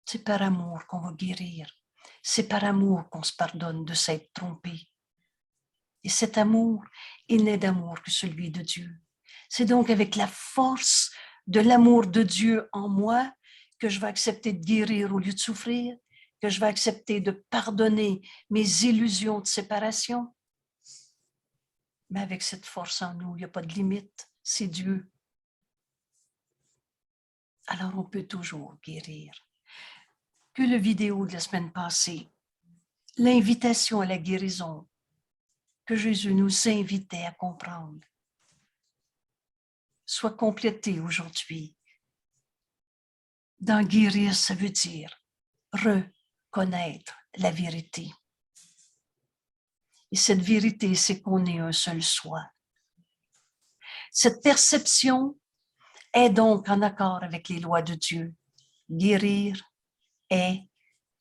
C'est par amour qu'on va guérir. C'est par amour qu'on se pardonne de s'être trompé. Et cet amour, il n'est d'amour que celui de Dieu. C'est donc avec la force de l'amour de Dieu en moi que je vais accepter de guérir au lieu de souffrir, que je vais accepter de pardonner mes illusions de séparation. Mais avec cette force en nous, il n'y a pas de limite, c'est Dieu. Alors on peut toujours guérir. Que la vidéo de la semaine passée, l'invitation à la guérison, que Jésus nous invitait à comprendre, soit complétée aujourd'hui. D'en guérir, ça veut dire reconnaître la vérité. Et cette vérité, c'est qu'on est un seul soi. Cette perception est donc en accord avec les lois de Dieu. Guérir est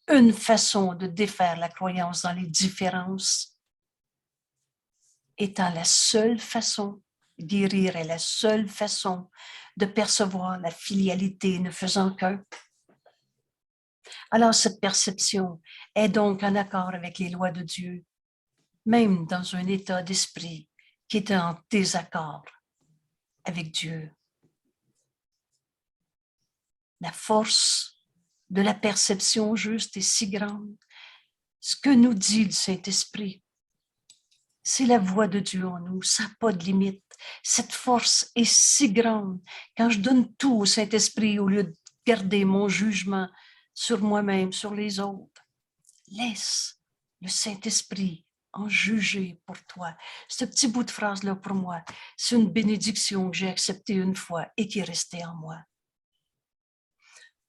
une façon de défaire la croyance dans les différences, étant la seule façon, guérir est la seule façon de percevoir la filialité ne faisant qu'un. Alors cette perception est donc en accord avec les lois de Dieu, même dans un état d'esprit qui est en désaccord avec Dieu. La force de la perception juste est si grande. Ce que nous dit le Saint-Esprit, c'est la voix de Dieu en nous, ça n'a pas de limite. Cette force est si grande. Quand je donne tout au Saint-Esprit au lieu de garder mon jugement sur moi-même, sur les autres, laisse le Saint-Esprit en juger pour toi. Ce petit bout de phrase-là, pour moi, c'est une bénédiction que j'ai acceptée une fois et qui est restée en moi.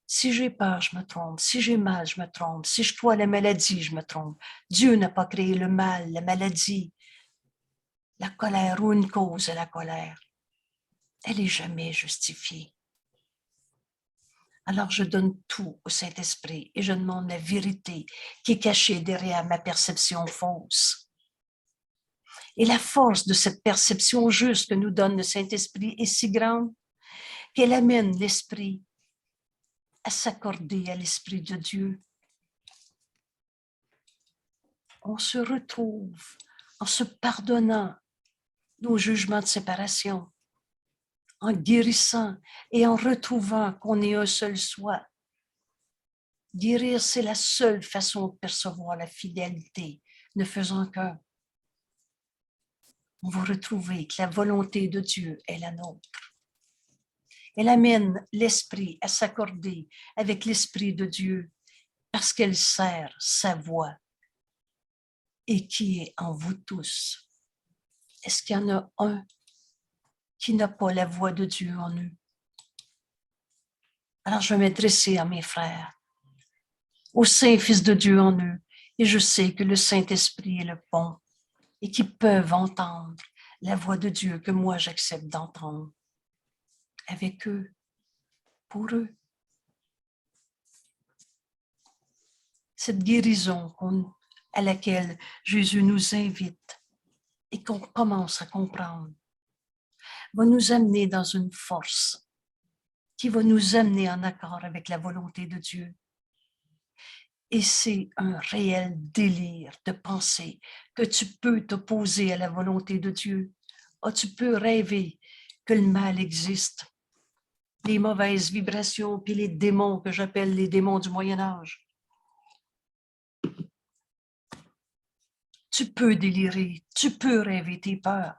Si j'ai peur, je me trompe. Si j'ai mal, je me trompe. Si je crois la maladie, je me trompe. Dieu n'a pas créé le mal, la maladie, la colère ou une cause à la colère. Elle n'est jamais justifiée. Alors je donne tout au Saint-Esprit et je demande la vérité qui est cachée derrière ma perception fausse. Et la force de cette perception juste que nous donne le Saint-Esprit est si grande qu'elle amène l'Esprit à s'accorder à l'Esprit de Dieu. On se retrouve en se pardonnant nos jugements de séparation, en guérissant et en retrouvant qu'on est un seul soi. Guérir, c'est la seule façon de percevoir la fidélité, ne faisant qu'un. On va retrouver que la volonté de Dieu est la nôtre. Elle amène l'esprit à s'accorder avec l'esprit de Dieu parce qu'elle sert sa voix et qui est en vous tous. Est-ce qu'il y en a un qui n'a pas la voix de Dieu en eux? Alors je vais m'adresser à mes frères, au Saint-Fils de Dieu en eux, et je sais que le Saint-Esprit est le pont et qu'ils peuvent entendre la voix de Dieu que moi j'accepte d'entendre avec eux, pour eux. Cette guérison à laquelle Jésus nous invite et qu'on commence à comprendre va nous amener dans une force qui va nous amener en accord avec la volonté de Dieu. Et c'est un réel délire de penser que tu peux t'opposer à la volonté de Dieu. Oh, tu peux rêver que le mal existe, les mauvaises vibrations, puis les démons que j'appelle les démons du Moyen-Âge. Tu peux délirer, tu peux rêver tes peurs.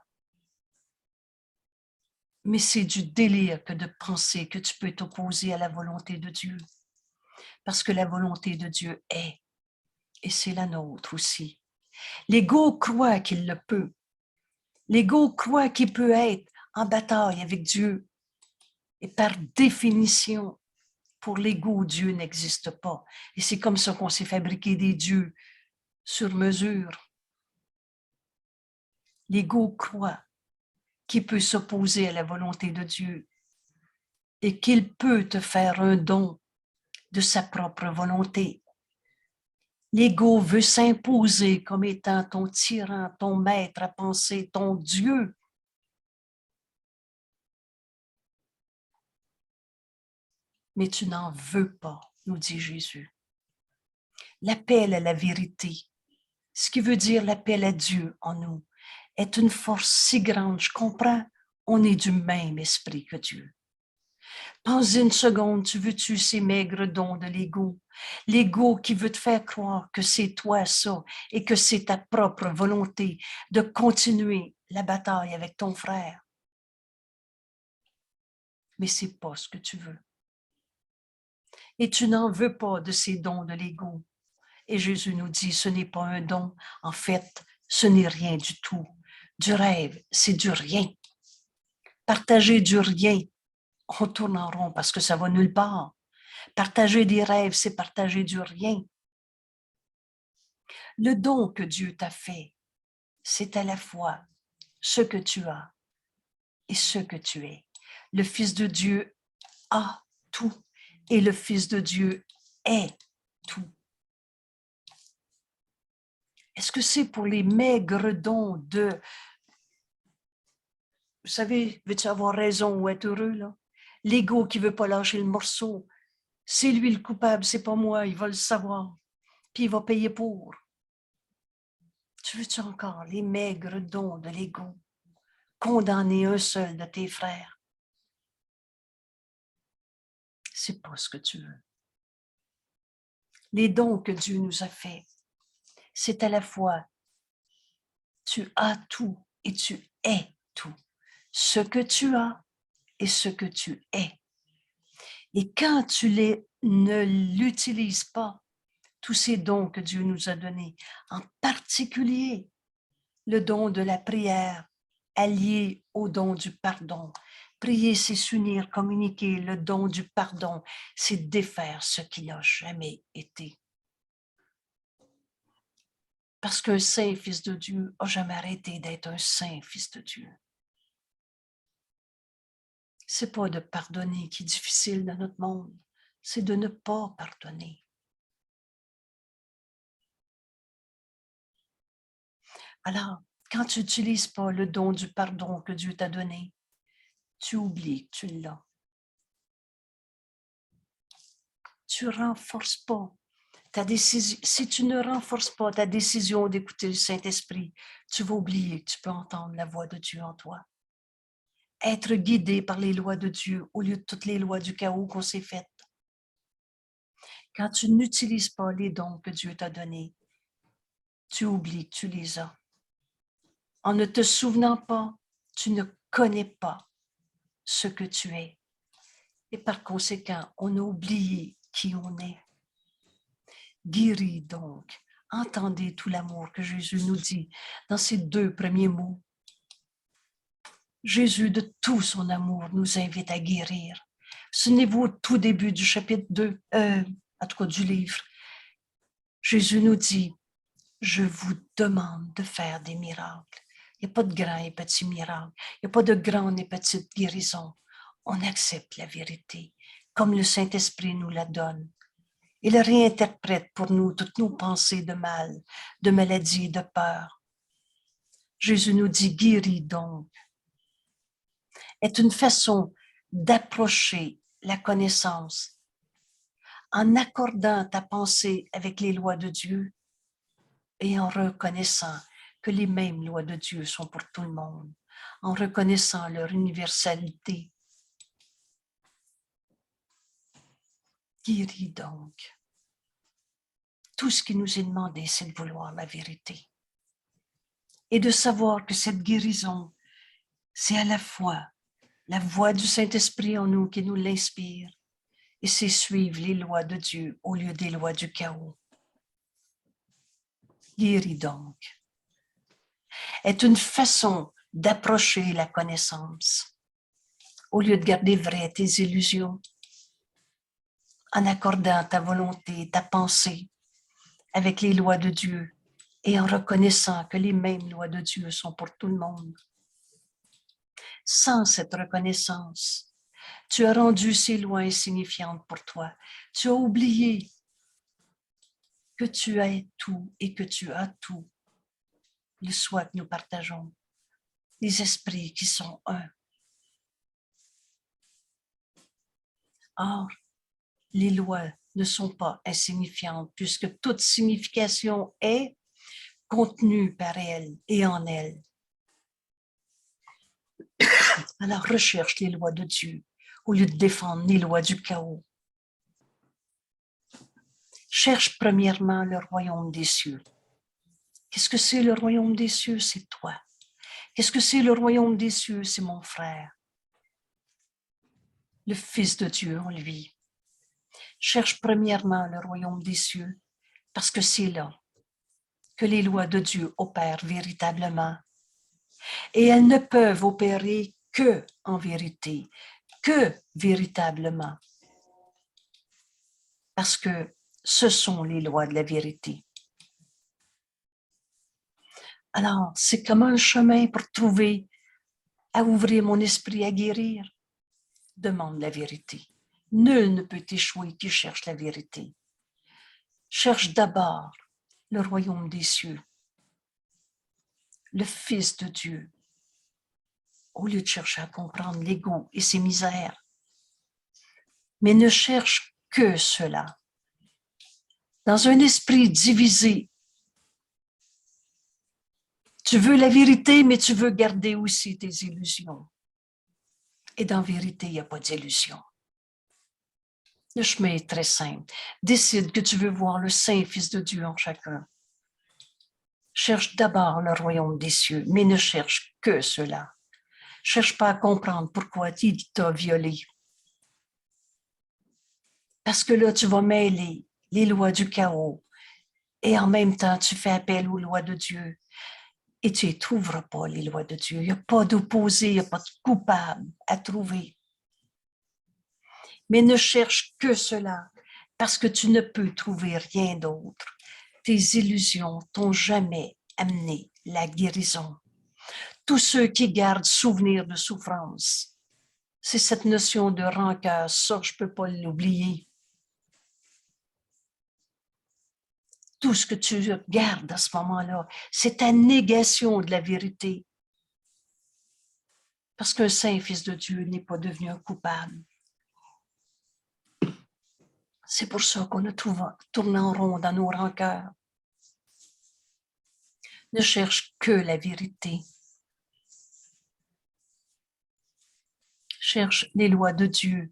Mais c'est du délire que de penser que tu peux t'opposer à la volonté de Dieu. Parce que la volonté de Dieu est, et c'est la nôtre aussi. L'ego croit qu'il le peut. L'ego croit qu'il peut être en bataille avec Dieu. Et par définition, pour l'ego, Dieu n'existe pas. Et c'est comme ça qu'on s'est fabriqué des dieux sur mesure. L'ego croit qu'il peut s'opposer à la volonté de Dieu et qu'il peut te faire un don de sa propre volonté. L'ego veut s'imposer comme étant ton tyran, ton maître à penser, ton Dieu. Mais tu n'en veux pas, nous dit Jésus. L'appel à la vérité, ce qui veut dire l'appel à Dieu en nous, est une force si grande. Je comprends, on est du même esprit que Dieu. Pense une seconde, tu veux-tu ces maigres dons de l'ego? L'ego qui veut te faire croire que c'est toi ça et que c'est ta propre volonté de continuer la bataille avec ton frère. Mais c'est pas ce que tu veux. Et tu n'en veux pas de ces dons de l'ego. Et Jésus nous dit, ce n'est pas un don. En fait, ce n'est rien du tout. Du rêve, c'est du rien. Partager du rien, on tourne en rond parce que ça va nulle part. Partager des rêves, c'est partager du rien. Le don que Dieu t'a fait, c'est à la fois ce que tu as et ce que tu es. Le Fils de Dieu a tout et le Fils de Dieu est tout. Est-ce que c'est pour les maigres dons de... Vous savez, veux-tu avoir raison ou être heureux, là? L'ego qui ne veut pas lâcher le morceau, c'est lui le coupable, c'est pas moi, il va le savoir. Puis il va payer pour. Tu veux-tu encore les maigres dons de l'ego? Condamner un seul de tes frères? C'est pas ce que tu veux. Les dons que Dieu nous a faits, c'est à la fois tu as tout et tu es tout. Ce que tu as et ce que tu es. Et quand tu ne l'utilises pas, tous ces dons que Dieu nous a donnés, en particulier le don de la prière, allié au don du pardon. Prier, c'est s'unir, communiquer. Le don du pardon, c'est défaire ce qui n'a jamais été. Parce qu'un saint fils de Dieu n'a jamais arrêté d'être un saint fils de Dieu. C'est pas de pardonner qui est difficile dans notre monde, c'est de ne pas pardonner. Alors, quand tu n'utilises pas le don du pardon que Dieu t'a donné, tu oublies que tu l'as. Tu ne renforces pas ta décision. Si tu ne renforces pas ta décision d'écouter le Saint-Esprit, tu vas oublier que tu peux entendre la voix de Dieu en toi. Être guidé par les lois de Dieu au lieu de toutes les lois du chaos qu'on s'est faites. Quand tu n'utilises pas les dons que Dieu t'a donnés, tu oublies que tu les as. En ne te souvenant pas, tu ne connais pas ce que tu es. Et par conséquent, on a oublié qui on est. Guéris donc. Entendez tout l'amour que Jésus nous dit dans ces 2 premiers mots. Jésus, de tout son amour, nous invite à guérir. Souvenez-vous au tout début du chapitre 2, en tout cas du livre. Jésus nous dit, je vous demande de faire des miracles. Il n'y a pas de grands et petits miracles. Il n'y a pas de grandes et petites guérisons. On accepte la vérité, comme le Saint-Esprit nous la donne. Il réinterprète pour nous toutes nos pensées de mal, de maladie et de peur. Jésus nous dit, guéris donc. Est une façon d'approcher la connaissance en accordant ta pensée avec les lois de Dieu et en reconnaissant que les mêmes lois de Dieu sont pour tout le monde, en reconnaissant leur universalité. Guéris donc. Tout ce qui nous est demandé, c'est de vouloir la vérité. Et de savoir que cette guérison, c'est à la fois la voix du Saint-Esprit en nous qui nous l'inspire, et c'est suivre les lois de Dieu au lieu des lois du chaos. Guéris donc. Est une façon d'approcher la connaissance, au lieu de garder vraies tes illusions, en accordant ta volonté, ta pensée avec les lois de Dieu et en reconnaissant que les mêmes lois de Dieu sont pour tout le monde. Sans cette reconnaissance, tu as rendu ces lois insignifiantes pour toi. Tu as oublié que tu es tout et que tu as tout. Le soi que nous partageons, les esprits qui sont un. Or, les lois ne sont pas insignifiantes puisque toute signification est contenue par elle et en elle. Alors recherche les lois de Dieu au lieu de défendre les lois du chaos. Cherche premièrement le royaume des cieux. Qu'est-ce que c'est le royaume des cieux? C'est toi. Qu'est-ce que c'est le royaume des cieux? C'est mon frère, le Fils de Dieu en lui. Cherche premièrement le royaume des cieux parce que c'est là que les lois de Dieu opèrent véritablement. Et elles ne peuvent opérer que en vérité, que véritablement. Parce que ce sont les lois de la vérité. Alors, c'est comment le chemin pour trouver à ouvrir mon esprit à guérir? Demande la vérité. Nul ne peut échouer qui cherche la vérité. Cherche d'abord le royaume des cieux, le Fils de Dieu, au lieu de chercher à comprendre l'ego et ses misères. mais ne cherche que cela. Dans un esprit divisé, tu veux la vérité, mais tu veux garder aussi tes illusions. Et dans la vérité, il n'y a pas d'illusion. Le chemin est très simple. Décide que tu veux voir le Saint Fils de Dieu en chacun. Cherche d'abord le royaume des cieux, mais ne cherche que cela. Cherche pas à comprendre pourquoi il t'a violé. Parce que là, tu vas mêler les lois du chaos et en même temps, tu fais appel aux lois de Dieu. Et tu ne trouveras pas les lois de Dieu. Il n'y a pas d'opposé, il n'y a pas de coupable à trouver. Mais ne cherche que cela, parce que tu ne peux trouver rien d'autre. Tes illusions t'ont jamais amené la guérison. Tous ceux qui gardent souvenir de souffrance, c'est cette notion de rancœur, ça, je ne peux pas l'oublier. Tout ce que tu gardes à ce moment-là, c'est ta négation de la vérité. Parce qu'un saint fils de Dieu n'est pas devenu un coupable. C'est pour ça qu'on a tourné en rond dans nos rancœurs. Ne cherche que la vérité. Cherche les lois de Dieu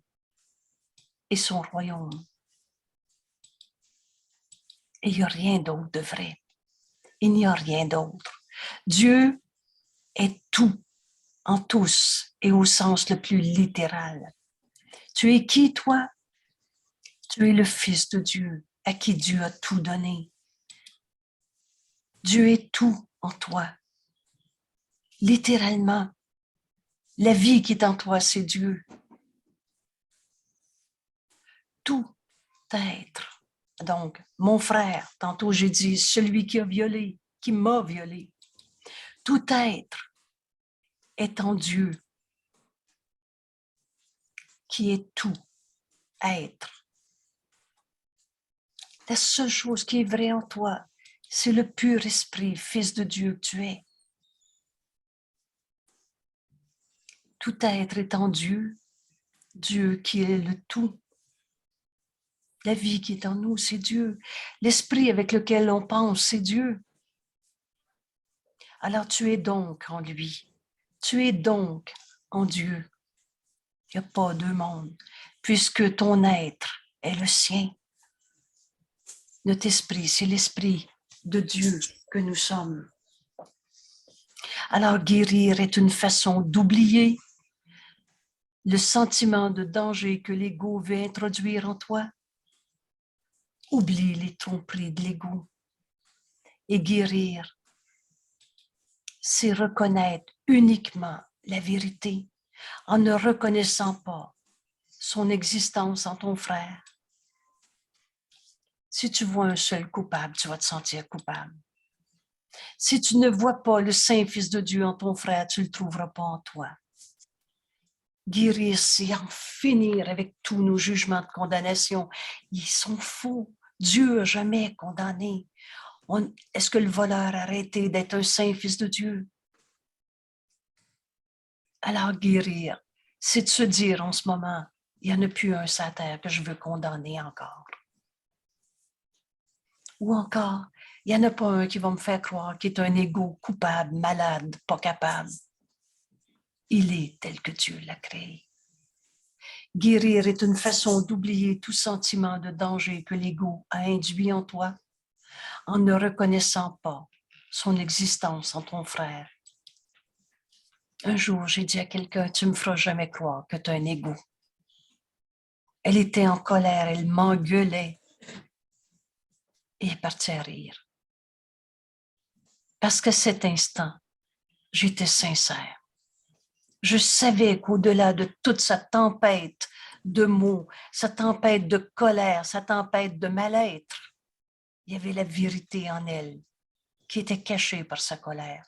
et son royaume. Et il n'y a rien d'autre de vrai. Il n'y a rien d'autre. Dieu est tout, en tous et au sens le plus littéral. Tu es qui, toi? Tu es le Fils de Dieu, à qui Dieu a tout donné. Dieu est tout en toi. Littéralement, la vie qui est en toi, c'est Dieu. Tout être. Donc, mon frère, tantôt j'ai dit, celui qui a violé, qui m'a violé. Tout être est en Dieu, qui est tout être. La seule chose qui est vraie en toi, c'est le pur esprit, Fils de Dieu que tu es. Tout être est en Dieu, Dieu qui est le tout. La vie qui est en nous, c'est Dieu. L'esprit avec lequel on pense, c'est Dieu. Alors tu es donc en lui. Tu es donc en Dieu. Il n'y a pas deux mondes, puisque ton être est le sien. Notre esprit, c'est l'esprit de Dieu que nous sommes. Alors guérir est une façon d'oublier le sentiment de danger que l'ego veut introduire en toi. Oublie les tromperies de l'ego. Et guérir, c'est reconnaître uniquement la vérité en ne reconnaissant pas son existence en ton frère. Si tu vois un seul coupable, tu vas te sentir coupable. Si tu ne vois pas le Saint Fils de Dieu en ton frère, tu ne le trouveras pas en toi. Guérir, c'est en finir avec tous nos jugements de condamnation. Ils sont faux. Dieu n'a jamais condamné. Est-ce que le voleur a arrêté d'être un Saint Fils de Dieu? Alors guérir, c'est de se dire en ce moment, il n'y en a plus un sur la terre que je veux condamner encore. Ou encore, il n'y en a pas un qui va me faire croire qu'il est un égo coupable, malade, pas capable. Il est tel que Dieu l'a créé. Guérir est une façon d'oublier tout sentiment de danger que l'ego a induit en toi en ne reconnaissant pas son existence en ton frère. Un jour, j'ai dit à quelqu'un, tu ne me feras jamais croire que tu as un égo. Elle était en colère, elle m'engueulait et est partie à rire. Parce qu'à cet instant, j'étais sincère. Je savais qu'au-delà de toute sa tempête de mots, sa tempête de colère, sa tempête de mal-être, il y avait la vérité en elle qui était cachée par sa colère.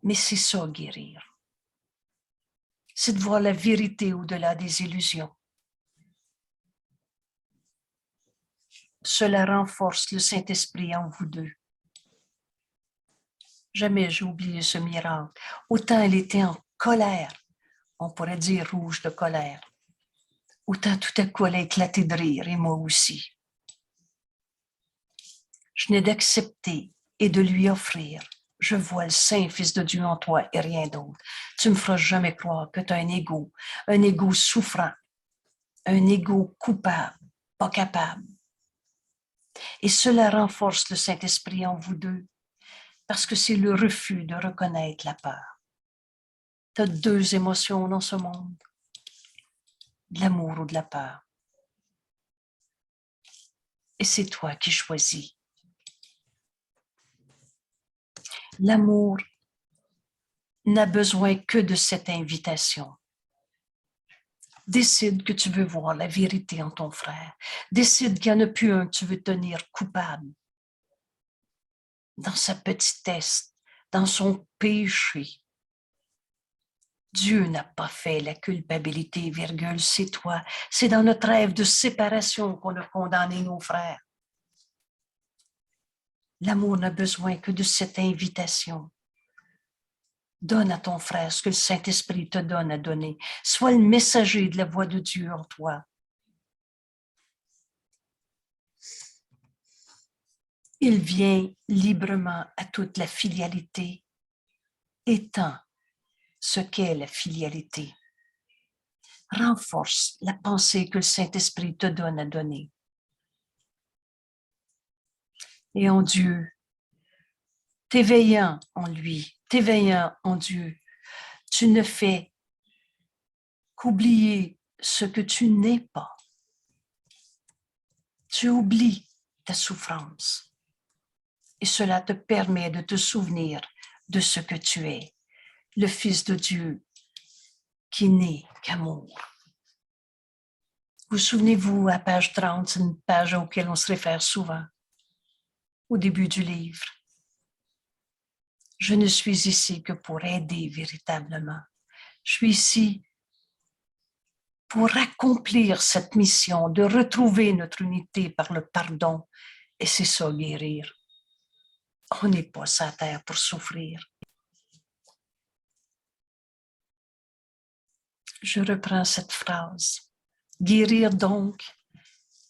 Mais c'est ça, guérir. C'est de voir la vérité au-delà des illusions. Cela renforce le Saint-Esprit en vous deux. Jamais j'ai oublié ce miracle. Autant elle était en colère, on pourrait dire rouge de colère. autant tout à coup elle a éclaté de rire, et moi aussi. Je n'ai d'accepter et de lui offrir. Je vois le Saint Fils de Dieu en toi et rien d'autre. Tu me feras jamais croire que tu as un ego souffrant, un ego coupable, pas capable. Et cela renforce le Saint-Esprit en vous deux, parce que c'est le refus de reconnaître la peur. Tu as deux émotions dans ce monde, de l'amour ou de la peur. Et c'est toi qui choisis. L'amour n'a besoin que de cette invitation. Décide que tu veux voir la vérité en ton frère. Décide qu'il n'y en a plus un que tu veux tenir coupable dans sa petitesse, dans son péché. Dieu n'a pas fait la culpabilité, virgule, c'est toi. C'est dans notre rêve de séparation qu'on a condamné nos frères. L'amour n'a besoin que de cette invitation. Donne à ton frère ce que le Saint-Esprit te donne à donner. Sois le messager de la voix de Dieu en toi. Il vient librement à toute la filialité, étant ce qu'est la filialité. Renforce la pensée que le Saint-Esprit te donne à donner. Et en Dieu, t'éveillant en lui, t'éveillant en Dieu, tu ne fais qu'oublier ce que tu n'es pas. Tu oublies ta souffrance. Et cela te permet de te souvenir de ce que tu es, le Fils de Dieu qui n'est qu'amour. Vous souvenez-vous, à page 30, c'est une page auquel on se réfère souvent, au début du livre. Je ne suis ici que pour aider véritablement. Je suis ici pour accomplir cette mission de retrouver notre unité par le pardon. Et c'est ça, guérir. On n'est pas sur la terre pour souffrir. Je reprends cette phrase. Guérir donc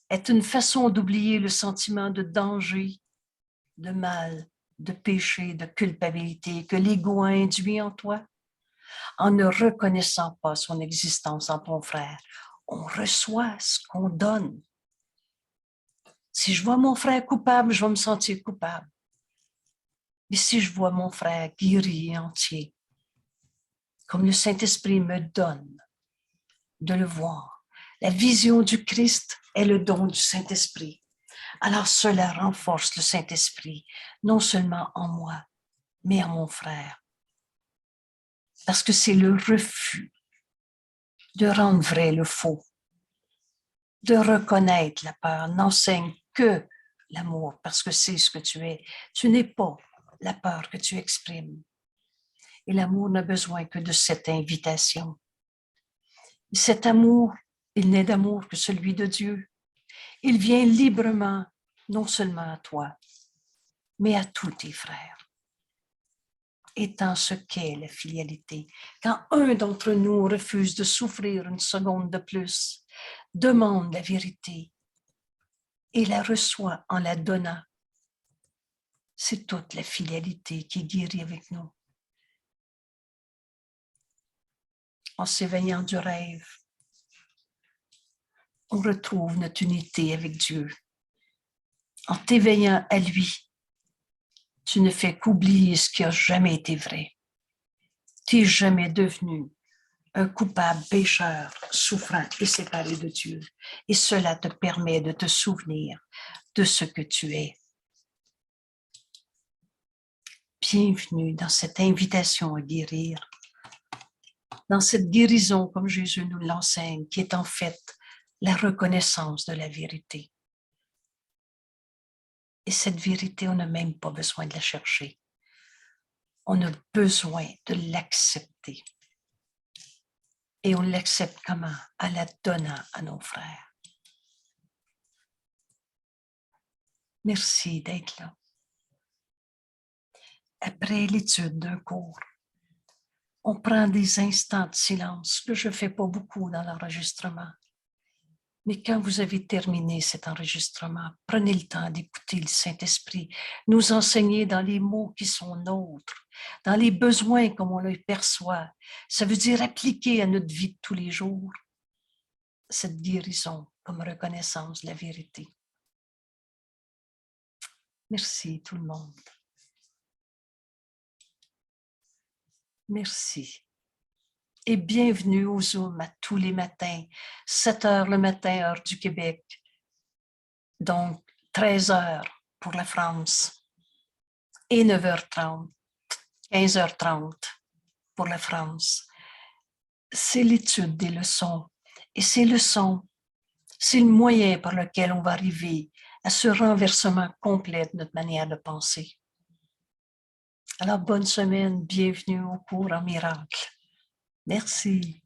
est une façon d'oublier le sentiment de danger, de mal, de péché, de culpabilité que l'ego a induit en toi en ne reconnaissant pas son existence en ton frère. On reçoit ce qu'on donne. Si je vois mon frère coupable, je vais me sentir coupable. Mais si je vois mon frère guéri et entier, comme le Saint-Esprit me donne de le voir, la vision du Christ est le don du Saint-Esprit. Alors cela renforce le Saint-Esprit, non seulement en moi, mais en mon frère. Parce que c'est le refus de rendre vrai le faux, de reconnaître la peur, n'enseigne que l'amour, parce que c'est ce que tu es. Tu n'es pas la peur que tu exprimes. Et l'amour n'a besoin que de cette invitation. Et cet amour, il n'est d'amour que celui de Dieu. Il vient librement, non seulement à toi, mais à tous tes frères. Étant ce qu'est la filialité. Quand un d'entre nous refuse de souffrir une seconde de plus, demande la vérité et la reçoit en la donnant, c'est toute la filialité qui guérit avec nous. En s'éveillant du rêve, on retrouve notre unité avec Dieu. En t'éveillant à lui, tu ne fais qu'oublier ce qui n'a jamais été vrai. Tu n'es jamais devenu un coupable pécheur, souffrant et séparé de Dieu. Et cela te permet de te souvenir de ce que tu es. Bienvenue dans cette invitation à guérir, dans cette guérison comme Jésus nous l'enseigne, qui est en fait la reconnaissance de la vérité. Et cette vérité, on n'a même pas besoin de la chercher. On a besoin de l'accepter. Et on l'accepte comment? En la donnant à nos frères. Merci d'être là. Après l'étude d'un cours, on prend des instants de silence, que je ne fais pas beaucoup dans l'enregistrement. Mais quand vous avez terminé cet enregistrement, prenez le temps d'écouter le Saint-Esprit nous enseigner dans les mots qui sont nôtres, dans les besoins comme on les perçoit. Ça veut dire appliquer à notre vie de tous les jours cette guérison comme reconnaissance de la vérité. Merci tout le monde. Merci. Et bienvenue au Zoom à tous les matins, 7 heures le matin, heure du Québec. Donc, 13 heures pour la France et 9h30, 15h30 pour la France. C'est l'étude des leçons. Et ces leçons, c'est le moyen par lequel on va arriver à ce renversement complet de notre manière de penser. Alors, bonne semaine, bienvenue au cours en miracle. Merci.